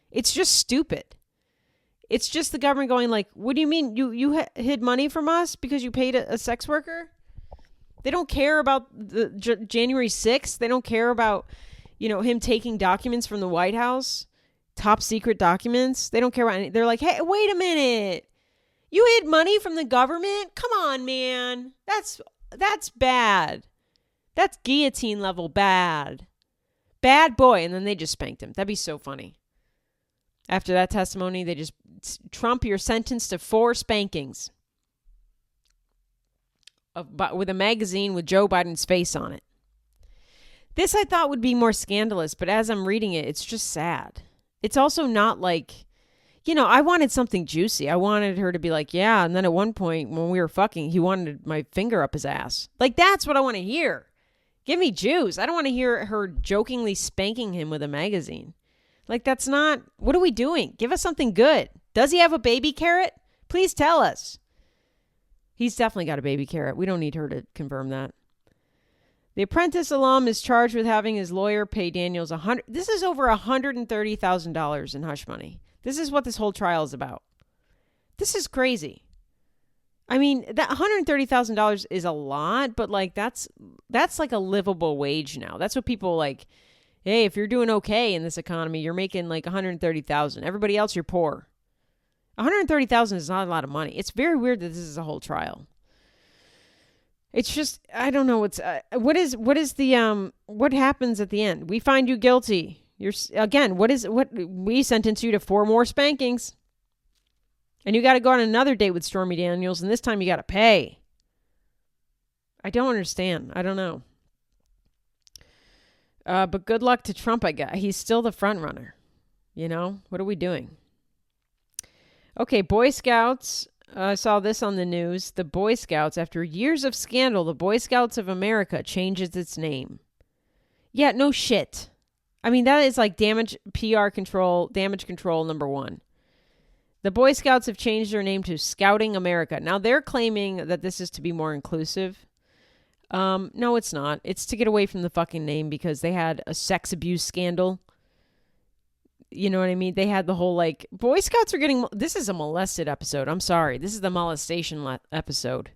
It's just stupid. It's just the government going like, what do you mean? You hid money from us because you paid a sex worker? They don't care about the January 6th. They don't care about, him taking documents from the White House, top secret documents. They don't care about anything. They're like, hey, wait a minute. You hid money from the government? Come on, man. That's bad. That's guillotine level bad. Bad boy. And then they just spanked him. That'd be so funny. After that testimony, they just, Trump, you're sentenced to 4 spankings with a magazine with Joe Biden's face on it. This I thought would be more scandalous, but as I'm reading it, it's just sad. It's also not like, I wanted something juicy. I wanted her to be like, yeah, and then at one point when we were fucking, he wanted my finger up his ass. Like, that's what I want to hear. Give me juice. I don't want to hear her jokingly spanking him with a magazine. Like, that's not, what are we doing? Give us something good. Does he have a baby carrot? Please tell us. He's definitely got a baby carrot. We don't need her to confirm that. The Apprentice alum is charged with having his lawyer pay Daniels this is over $130,000 in hush money. This is what this whole trial is about. This is crazy. I mean, that $130,000 is a lot, but like that's like a livable wage now. That's what people like. Hey, if you're doing okay in this economy, you're making like $130,000. Everybody else, you're poor. $130,000 is not a lot of money. It's very weird that this is a whole trial. It's just, I don't know what happens at the end? We find you guilty. We sentence you to 4 more spankings. And you got to go on another date with Stormy Daniels, and this time you got to pay. I don't understand. I don't know. But good luck to Trump, I guess. He's still the front runner. What are we doing? Okay, Boy Scouts. I saw this on the news. The Boy Scouts, after years of scandal, the Boy Scouts of America changes its name. Yeah, no shit. I mean, that is like damage control number 1. The Boy Scouts have changed their name to Scouting America. Now, they're claiming that this is to be more inclusive. No, it's not. It's to get away from the fucking name because they had a sex abuse scandal. You know what I mean? They had the whole like, Boy Scouts are getting, this is a molested episode. I'm sorry. This is the molestation episode.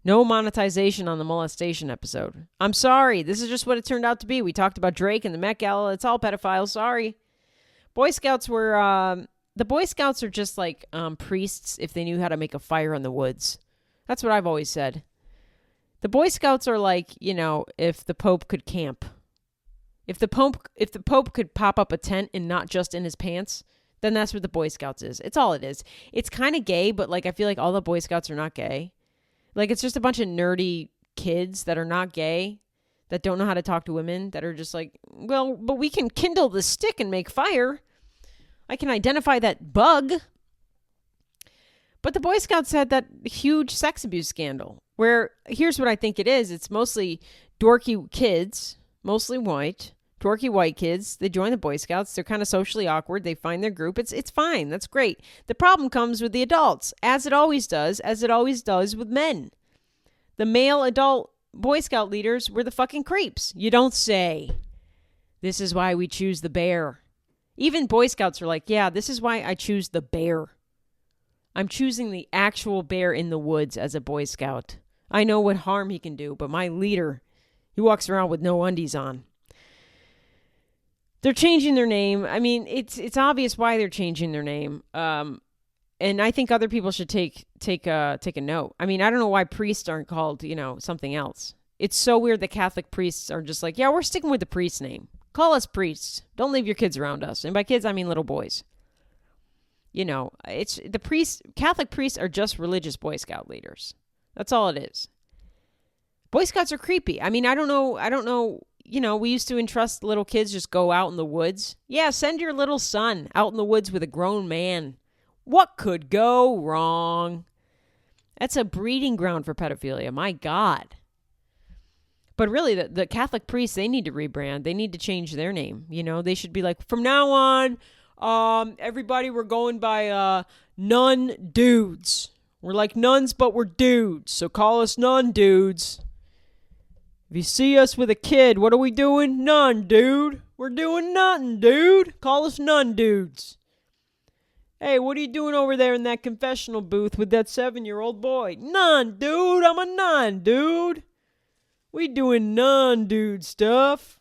No monetization on the molestation episode. I'm sorry. This is just what it turned out to be. We talked about Drake and the Met Gala. It's all pedophiles. Sorry. Boy Scouts were, the Boy Scouts are just like priests if they knew how to make a fire in the woods. That's what I've always said. The Boy Scouts are like, if the Pope could camp. If the Pope could pop up a tent and not just in his pants, then that's what the Boy Scouts is. It's all it is. It's kind of gay, but like I feel like all the Boy Scouts are not gay. Like it's just a bunch of nerdy kids that are not gay, that don't know how to talk to women, that are just like, well, but we can kindle the stick and make fire. I can identify that bug. But the Boy Scouts had that huge sex abuse scandal where here's what I think it is. It's mostly dorky kids, mostly white, dorky white kids. They join the Boy Scouts. They're kind of socially awkward. They find their group. It's fine. That's great. The problem comes with the adults, as it always does with men. The male adult Boy Scout leaders were the fucking creeps. You don't say. This is why we choose the bear. Even Boy Scouts are like, yeah, this is why I choose the bear. I'm choosing the actual bear in the woods as a Boy Scout. I know what harm he can do, but my leader, he walks around with no undies on. They're changing their name. I mean, it's obvious why they're changing their name. And I think other people should take a note. I mean, I don't know why priests aren't called, something else. It's so weird that Catholic priests are just like, yeah, we're sticking with the priest name. Call us priests. Don't leave your kids around us. And by kids, I mean little boys. It's the priests. Catholic priests are just religious Boy Scout leaders. That's all it is. Boy Scouts are creepy. I mean, I don't know. We used to entrust little kids just go out in the woods. Yeah, send your little son out in the woods with a grown man. What could go wrong? That's a breeding ground for pedophilia. My God. But really, the Catholic priests, they need to rebrand. They need to change their name. They should be like, from now on, everybody, we're going by nun dudes. We're like nuns, but we're dudes. So call us nun dudes. If you see us with a kid, what are we doing? Nun, dude. We're doing nothing, dude. Call us nun dudes. Hey, what are you doing over there in that confessional booth with that 7-year-old boy? None, dude. I'm a nun, dude. We doing nun, dude stuff.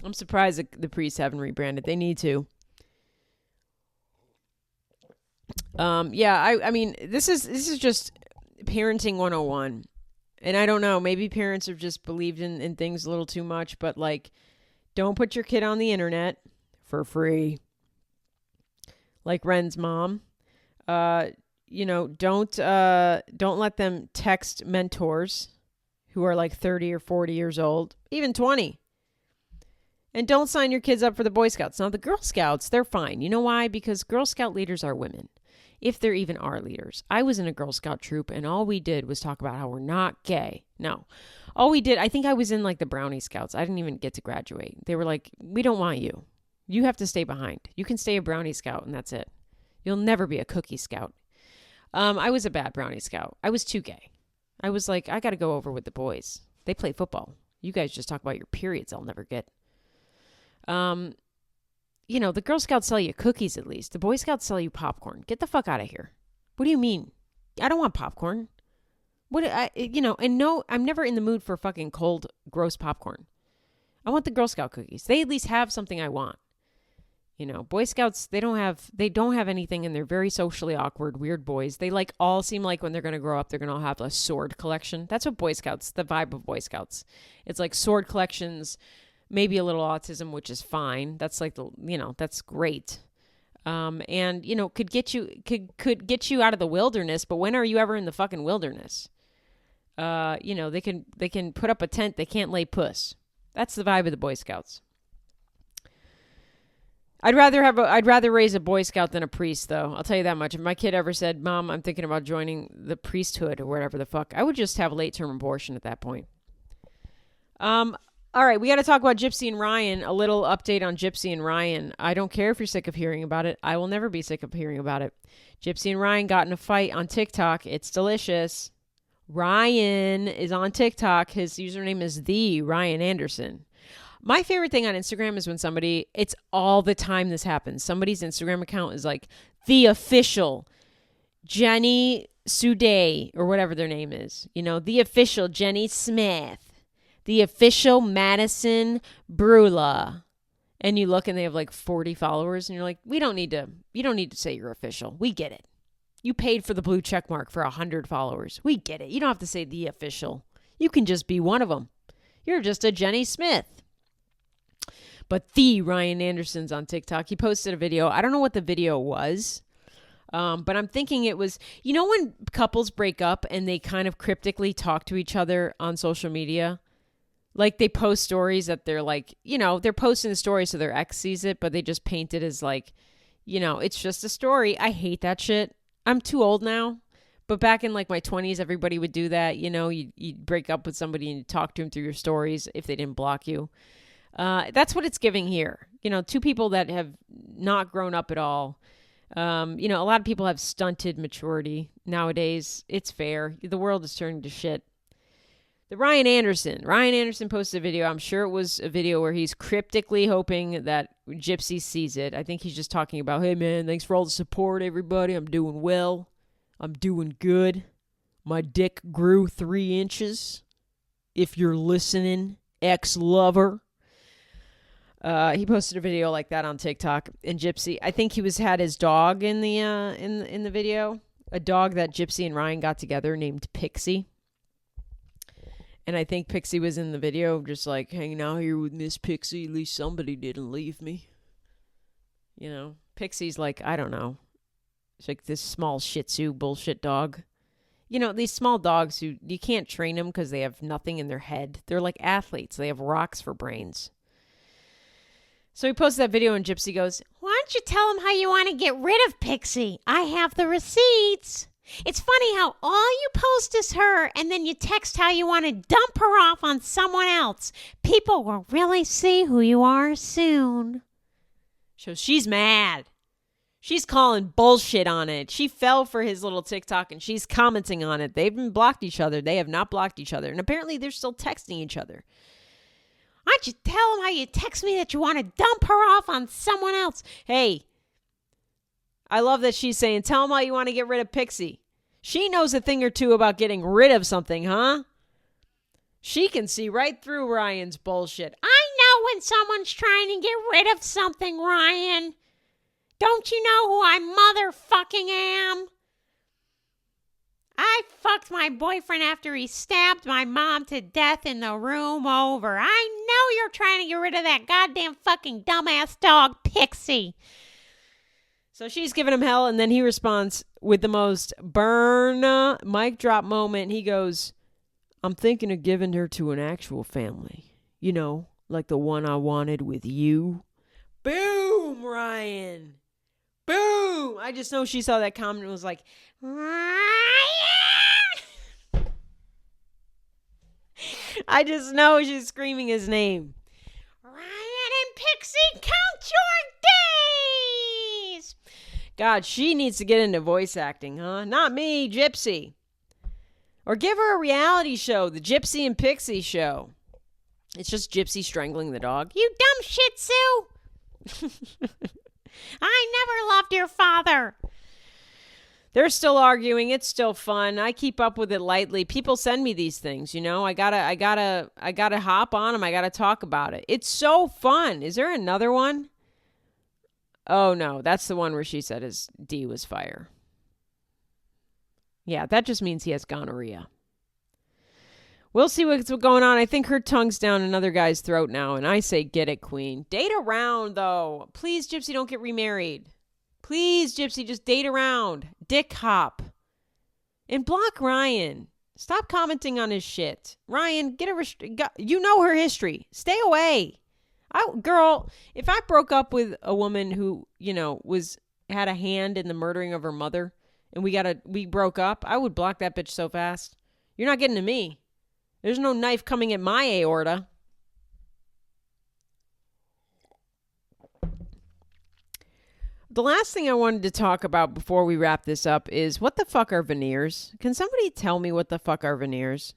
I'm surprised that the priests haven't rebranded. They need to. I mean, this is just parenting 101. And I don't know, maybe parents have just believed in things a little too much, but like, don't put your kid on the internet for free. Like Ren's mom. Don't let them text mentors who are like 30 or 40 years old, even 20. And don't sign your kids up for the Boy Scouts. Now, the Girl Scouts, they're fine. You know why? Because Girl Scout leaders are women. If there even are leaders. I was in a Girl Scout troop, and all we did was talk about how we're not gay. No. All we did, I think I was in like the Brownie Scouts. I didn't even get to graduate. They were like, we don't want you. You have to stay behind. You can stay a Brownie Scout, and that's it. You'll never be a Cookie Scout. I was a bad Brownie Scout. I was too gay. I was like, I got to go over with the boys. They play football. You guys just talk about your periods I'll never get. The Girl Scouts sell you cookies at least. The Boy Scouts sell you popcorn. Get the fuck out of here. What do you mean? I don't want popcorn. And no, I'm never in the mood for fucking cold, gross popcorn. I want the Girl Scout cookies. They at least have something I want. Boy Scouts, they don't have anything, and they're very socially awkward, weird boys. They all seem like when they're going to grow up, they're going to have a sword collection. That's what Boy Scouts, the vibe of Boy Scouts. It's like sword collections, maybe a little autism, which is fine. That's like that's great. Could get you out of the wilderness, but when are you ever in the fucking wilderness? They can put up a tent, they can't lay puss. That's the vibe of the Boy Scouts. I'd rather raise a Boy Scout than a priest, though. I'll tell you that much. If my kid ever said, Mom, I'm thinking about joining the priesthood or whatever the fuck, I would just have a late-term abortion at that point. All right, we got to talk about Gypsy and Ryan. A little update on Gypsy and Ryan. I don't care if you're sick of hearing about it. I will never be sick of hearing about it. Gypsy and Ryan got in a fight on TikTok. It's delicious. Ryan is on TikTok. His username is the Ryan Anderson. My favorite thing on Instagram is when it's all the time this happens. Somebody's Instagram account is like the official Jenny Suday or whatever their name is. The official Jenny Smith, the official Madison Brula. And you look and they have like 40 followers and you're like, you don't need to say you're official. We get it. You paid for the blue check mark for 100 followers. We get it. You don't have to say the official. You can just be one of them. You're just a Jenny Smith. But the Ryan Anderson's on TikTok. He posted a video. I don't know what the video was, but I'm thinking it was, when couples break up and they kind of cryptically talk to each other on social media? Like they post stories that they're like, they're posting the story so their ex sees it, but they just paint it as like, it's just a story. I hate that shit. I'm too old now. But back in like my 20s, everybody would do that. You'd break up with somebody and you'd talk to them through your stories if they didn't block you. That's what it's giving here. You know, two people that have not grown up at all. You know, a lot of people have stunted maturity nowadays. It's fair. The world is turning to shit. The Ryan Anderson posted a video. I'm sure it was a video where he's cryptically hoping that Gypsy sees it. I think he's just talking about, hey man, thanks for all the support, everybody. I'm doing well. I'm doing good. My dick grew 3 inches. If you're listening, ex-lover. He posted a video like that on TikTok. And Gypsy, I think he had his dog in the video. A dog that Gypsy and Ryan got together named Pixie. And I think Pixie was in the video just like hanging out here with Miss Pixie. At least somebody didn't leave me. You know, Pixie's like, I don't know. It's like this small Shih Tzu bullshit dog. You know, these small dogs who you can't train them because they have nothing in their head. They're like athletes. They have rocks for brains. So he posted that video and Gypsy goes, why don't you tell him how you want to get rid of Pixie? I have the receipts. It's funny how all you post is her and then you text how you want to dump her off on someone else. People will really see who you are soon. So she's mad. She's calling bullshit on it. She fell for his little TikTok and she's commenting on it. They've been blocked each other. They have not blocked each other. And apparently they're still texting each other. Why don't you tell him how you text me that you want to dump her off on someone else? Hey, I love that she's saying, tell him how you want to get rid of Pixie. She knows a thing or two about getting rid of something, huh? She can see right through Ryan's bullshit. I know when someone's trying to get rid of something, Ryan. Don't you know who I motherfucking am? I fucked my boyfriend after he stabbed my mom to death in the room over. I know you're trying to get rid of that goddamn fucking dumbass dog, Pixie. So she's giving him hell, and then he responds with the most burn mic drop moment. He goes, I'm thinking of giving her to an actual family. You know, like the one I wanted with you. Boom, Ryan. Boom. I just know she saw that comment and was like, Ryan. I just know she's screaming his name. Ryan and Pixie, count your days. God, she needs to get into voice acting, huh? Not me, Gypsy. Or give her a reality show, the Gypsy and Pixie show. It's just Gypsy strangling the dog. You dumb Shih Tzu. I never loved your father. They're still arguing. It's still fun. I keep up with it lightly. People send me these things, you know. I gotta hop on them. I gotta talk about it. It's so fun. Is there another one? Oh no, that's the one where she said his D was fire. Yeah, that just means he has gonorrhea. We'll see what's going on. I think her tongue's down another guy's throat now, and I say get it, queen. Date around, though. Please, Gypsy, don't get remarried. Please, Gypsy, just date around. Dick hop. And block Ryan. Stop commenting on his shit. Ryan, you know her history. Stay away. Girl, if I broke up with a woman who, you know, had a hand in the murdering of her mother, and we broke up, I would block that bitch so fast. You're not getting to me. There's no knife coming at my aorta. The last thing I wanted to talk about before we wrap this up is what the fuck are veneers? Can somebody tell me what the fuck are veneers?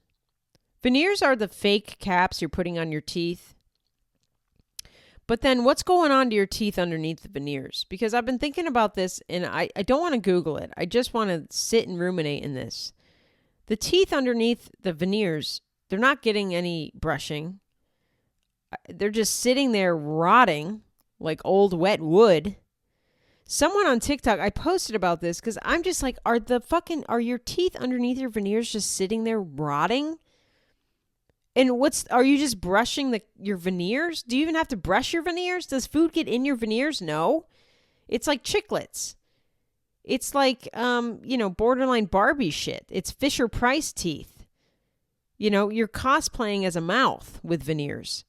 Veneers are the fake caps you're putting on your teeth. But then what's going on to your teeth underneath the veneers? Because I've been thinking about this and I don't want to Google it. I just want to sit and ruminate in this. The teeth underneath the veneers, they're not getting any brushing. They're just sitting there rotting like old wet wood. Someone on TikTok, I posted about this because I'm just like, are your teeth underneath your veneers just sitting there rotting? And are you just brushing your veneers? Do you even have to brush your veneers? Does food get in your veneers? No. It's like chiclets. It's like, borderline Barbie shit. It's Fisher-Price teeth. You know, you're cosplaying as a mouth with veneers.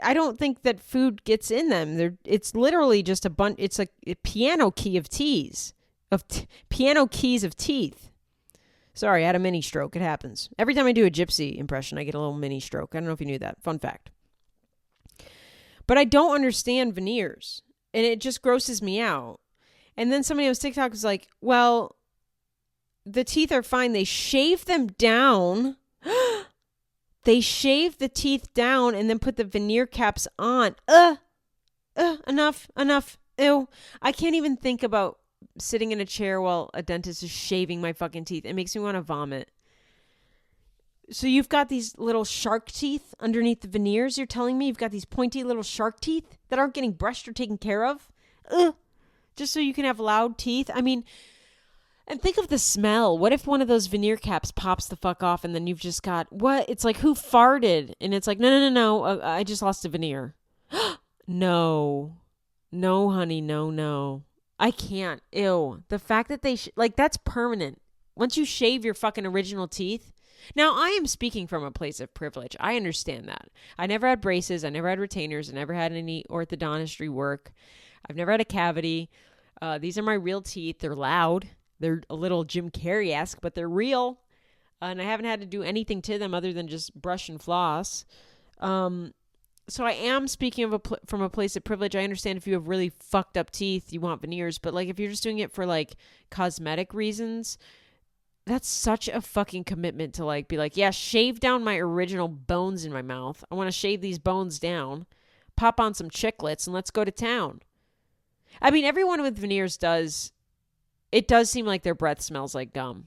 I don't think that food gets in them. It's literally just a bunch. It's like a piano key of teeth. Piano keys of teeth. Sorry, I had a mini stroke. It happens. Every time I do a Gypsy impression, I get a little mini stroke. I don't know if you knew that. Fun fact. But I don't understand veneers, and it just grosses me out. And then somebody on TikTok was like, well, the teeth are fine. They shave them down. They shave the teeth down and then put the veneer caps on. Enough. Ew. I can't even think about sitting in a chair while a dentist is shaving my fucking teeth. It makes me want to vomit. So you've got these little shark teeth underneath the veneers. You're telling me you've got these pointy little shark teeth that aren't getting brushed or taken care of? Just so you can have loud teeth? I mean, and think of the smell. What if one of those veneer caps pops the fuck off and then you've just got, what? It's like, who farted? And it's like, no. I just lost a veneer. No, honey, no. I can't. Ew. The fact that they, that's permanent. Once you shave your fucking original teeth. Now, I am speaking from a place of privilege. I understand that. I never had braces. I never had retainers. I never had any orthodontistry work. I've never had a cavity. These are my real teeth. They're loud. They're a little Jim Carrey-esque, but they're real. And I haven't had to do anything to them other than just brush and floss. So I am speaking from a place of privilege. I understand if you have really fucked up teeth, you want veneers. But like if you're just doing it for like cosmetic reasons, that's such a fucking commitment to like be like, yeah, shave down my original bones in my mouth. I want to shave these bones down, pop on some chiclets, and let's go to town. I mean, everyone with veneers does seem like their breath smells like gum.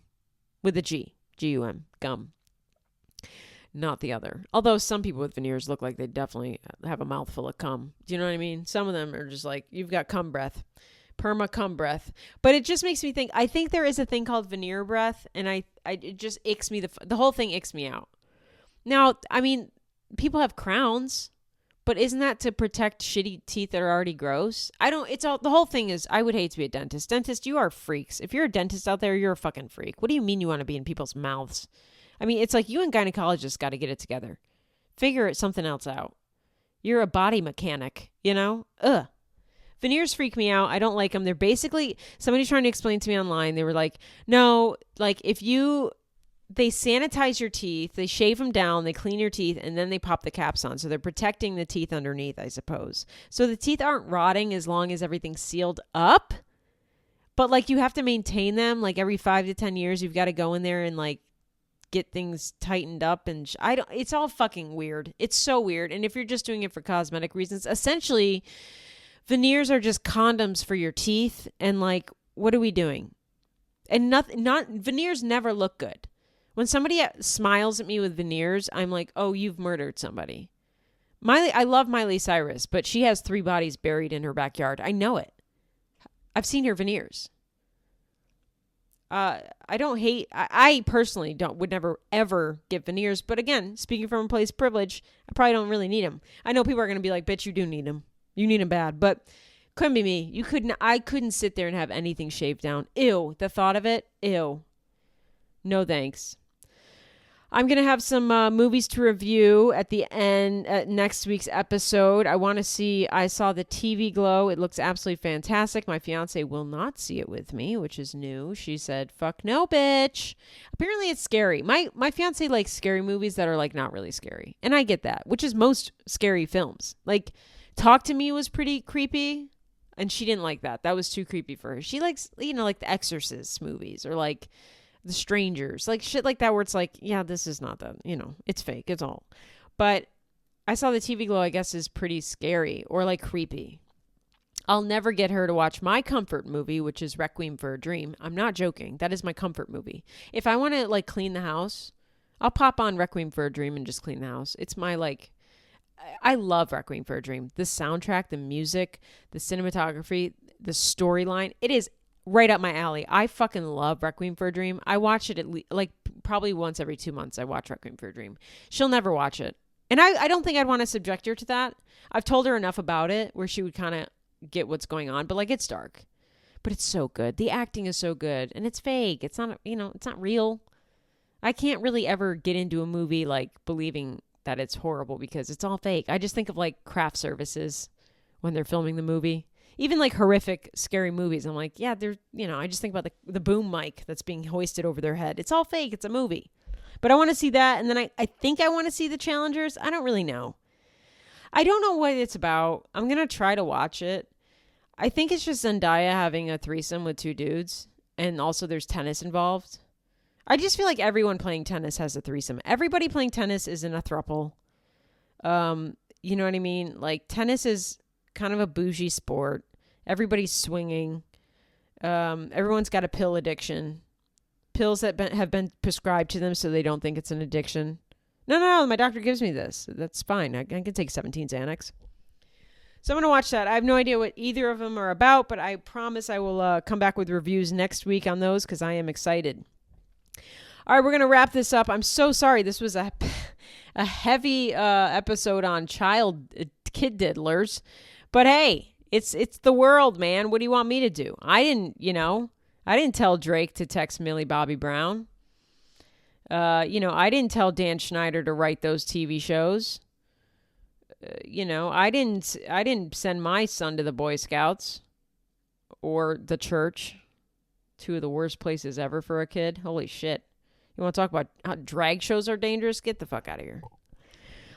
With a G. G-U-M. Gum. Not the other. Although some people with veneers look like they definitely have a mouthful of cum. Do you know what I mean? Some of them are just like, you've got cum breath. Perma cum breath. But it just makes me think, I think there is a thing called veneer breath, and it just icks me, the whole thing icks me out. Now, I mean, people have crowns, but isn't that to protect shitty teeth that are already gross? The whole thing is, I would hate to be a dentist. Dentist, you are freaks. If you're a dentist out there, you're a fucking freak. What do you mean you want to be in people's mouths? I mean, it's like you and gynecologists got to get it together. Figure something else out. You're a body mechanic, you know? Ugh. Veneers freak me out. I don't like them. They're basically, somebody's trying to explain to me online. They were like, no, like they sanitize your teeth, they shave them down, they clean your teeth, and then they pop the caps on. So they're protecting the teeth underneath, I suppose. So the teeth aren't rotting as long as everything's sealed up. But like you have to maintain them. Like every 5 to 10 years, you've got to go in there and like get things tightened up. And it's all fucking weird. It's so weird. And if you're just doing it for cosmetic reasons, essentially veneers are just condoms for your teeth. And like, what are we doing? And veneers never look good. When somebody smiles at me with veneers, I'm like, oh, you've murdered somebody. I love Miley Cyrus, but she has 3 bodies buried in her backyard. I know it. I've seen her veneers. I personally would never ever get veneers. But again, speaking from a place of privilege, I probably don't really need them. I know people are going to be like, bitch, you do need them. You need them bad. But couldn't be me. I couldn't sit there and have anything shaved down. Ew. The thought of it. Ew. No thanks. I'm going to have some movies to review at the end, next week's episode. I saw the TV Glow. It looks absolutely fantastic. My fiance will not see it with me, which is new. She said, fuck no, bitch. Apparently it's scary. My fiance likes scary movies that are like not really scary. And I get that, which is most scary films. Like Talk to Me was pretty creepy. And she didn't like that. That was too creepy for her. She likes, like the Exorcist movies or like The Strangers, like shit like that where it's like, yeah, this is not that, it's fake, it's all. But I saw the TV Glow, I guess, is pretty scary or like creepy. I'll never get her to watch my comfort movie, which is Requiem for a Dream. I'm not joking. That is my comfort movie. If I want to like clean the house, I'll pop on Requiem for a Dream and just clean the house. It's my I love Requiem for a Dream. The soundtrack, the music, the cinematography, the storyline, it is right up my alley. I fucking love Requiem for a Dream. I watch it probably once every 2 months. I watch Requiem for a Dream. She'll never watch it. And I don't think I'd want to subject her to that. I've told her enough about it where she would kind of get what's going on. But like, it's dark. But it's so good. The acting is so good. And it's fake. It's not, it's not real. I can't really ever get into a movie like believing that it's horrible because it's all fake. I just think of like craft services when they're filming the movie. Even like horrific, scary movies. I'm like, yeah, I just think about the boom mic that's being hoisted over their head. It's all fake. It's a movie. But I want to see that. And then I think I want to see The Challengers. I don't really know. I don't know what it's about. I'm going to try to watch it. I think it's just Zendaya having a threesome with two dudes. And also there's tennis involved. I just feel like everyone playing tennis has a threesome. Everybody playing tennis is in a throuple. You know what I mean? Like, tennis is kind of a bougie sport. Everybody's swinging. Everyone's got a pill addiction. Pills that have been prescribed to them so they don't think it's an addiction. No, my doctor gives me this. That's fine. I can take 17 Xanax. So I'm going to watch that. I have no idea what either of them are about, but I promise I will come back with reviews next week on those because I am excited. All right, we're going to wrap this up. I'm so sorry. This was a heavy episode on kid diddlers. But hey, it's the world, man. What do you want me to do? I didn't tell Drake to text Millie Bobby Brown. I didn't tell Dan Schneider to write those TV shows. I didn't send my son to the Boy Scouts or the church. Two of the worst places ever for a kid. Holy shit. You want to talk about how drag shows are dangerous? Get the fuck out of here.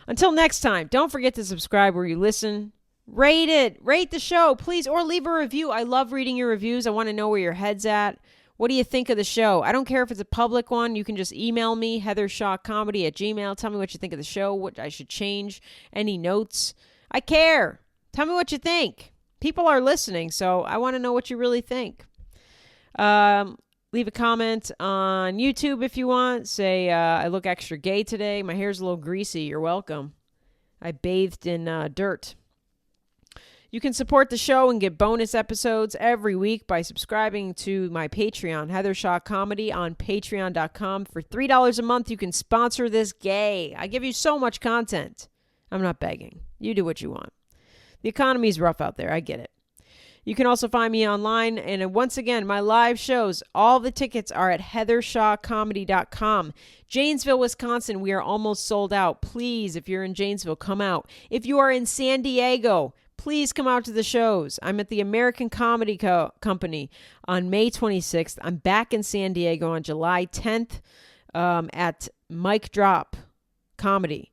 Until next time, don't forget to subscribe where you listen. Rate it. Rate the show, please, or leave a review. I love reading your reviews. I want to know where your head's at. What do you think of the show? I don't care if it's a public one. You can just email me, heathershawcomedy@gmail.com. Tell me what you think of the show, what I should change, any notes. I care. Tell me what you think. People are listening, so I want to know what you really think. Leave a comment on YouTube if you want. Say, I look extra gay today. My hair's a little greasy. You're welcome. I bathed in dirt. You can support the show and get bonus episodes every week by subscribing to my Patreon, Heather Shaw Comedy, on patreon.com. For $3 a month, you can sponsor this gay. I give you so much content. I'm not begging. You do what you want. The economy's rough out there. I get it. You can also find me online. And once again, my live shows, all the tickets are at heathershawcomedy.com. Janesville, Wisconsin, we are almost sold out. Please, if you're in Janesville, come out. If you are in San Diego, please come out to the shows. I'm at the American Comedy Company on May 26th. I'm back in San Diego on July 10th at Mic Drop Comedy.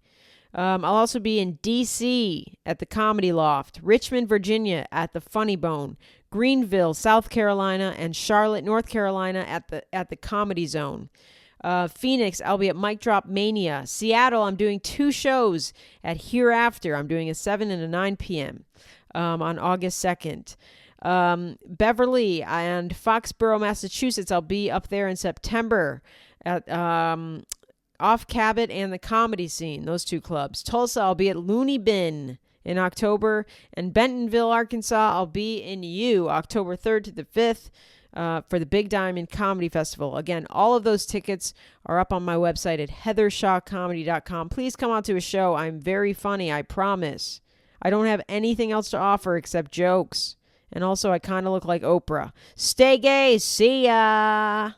I'll also be in D.C. at the Comedy Loft, Richmond, Virginia at the Funny Bone, Greenville, South Carolina, and Charlotte, North Carolina at the Comedy Zone. Phoenix, I'll be at Mic Drop Mania. Seattle, I'm doing 2 shows at Hereafter. I'm doing a 7 and a 9 p.m. On August 2nd. Beverly and Foxborough, Massachusetts, I'll be up there in September at Off Cabot and the Comedy Scene, those 2 clubs. Tulsa, I'll be at Looney Bin in October. And Bentonville, Arkansas, I'll be in October 3rd to the 5th. For the Big Diamond Comedy Festival. Again, all of those tickets are up on my website at heathershawcomedy.com. Please come out to a show. I'm very funny, I promise. I don't have anything else to offer except jokes. And also, I kind of look like Oprah. Stay gay. See ya.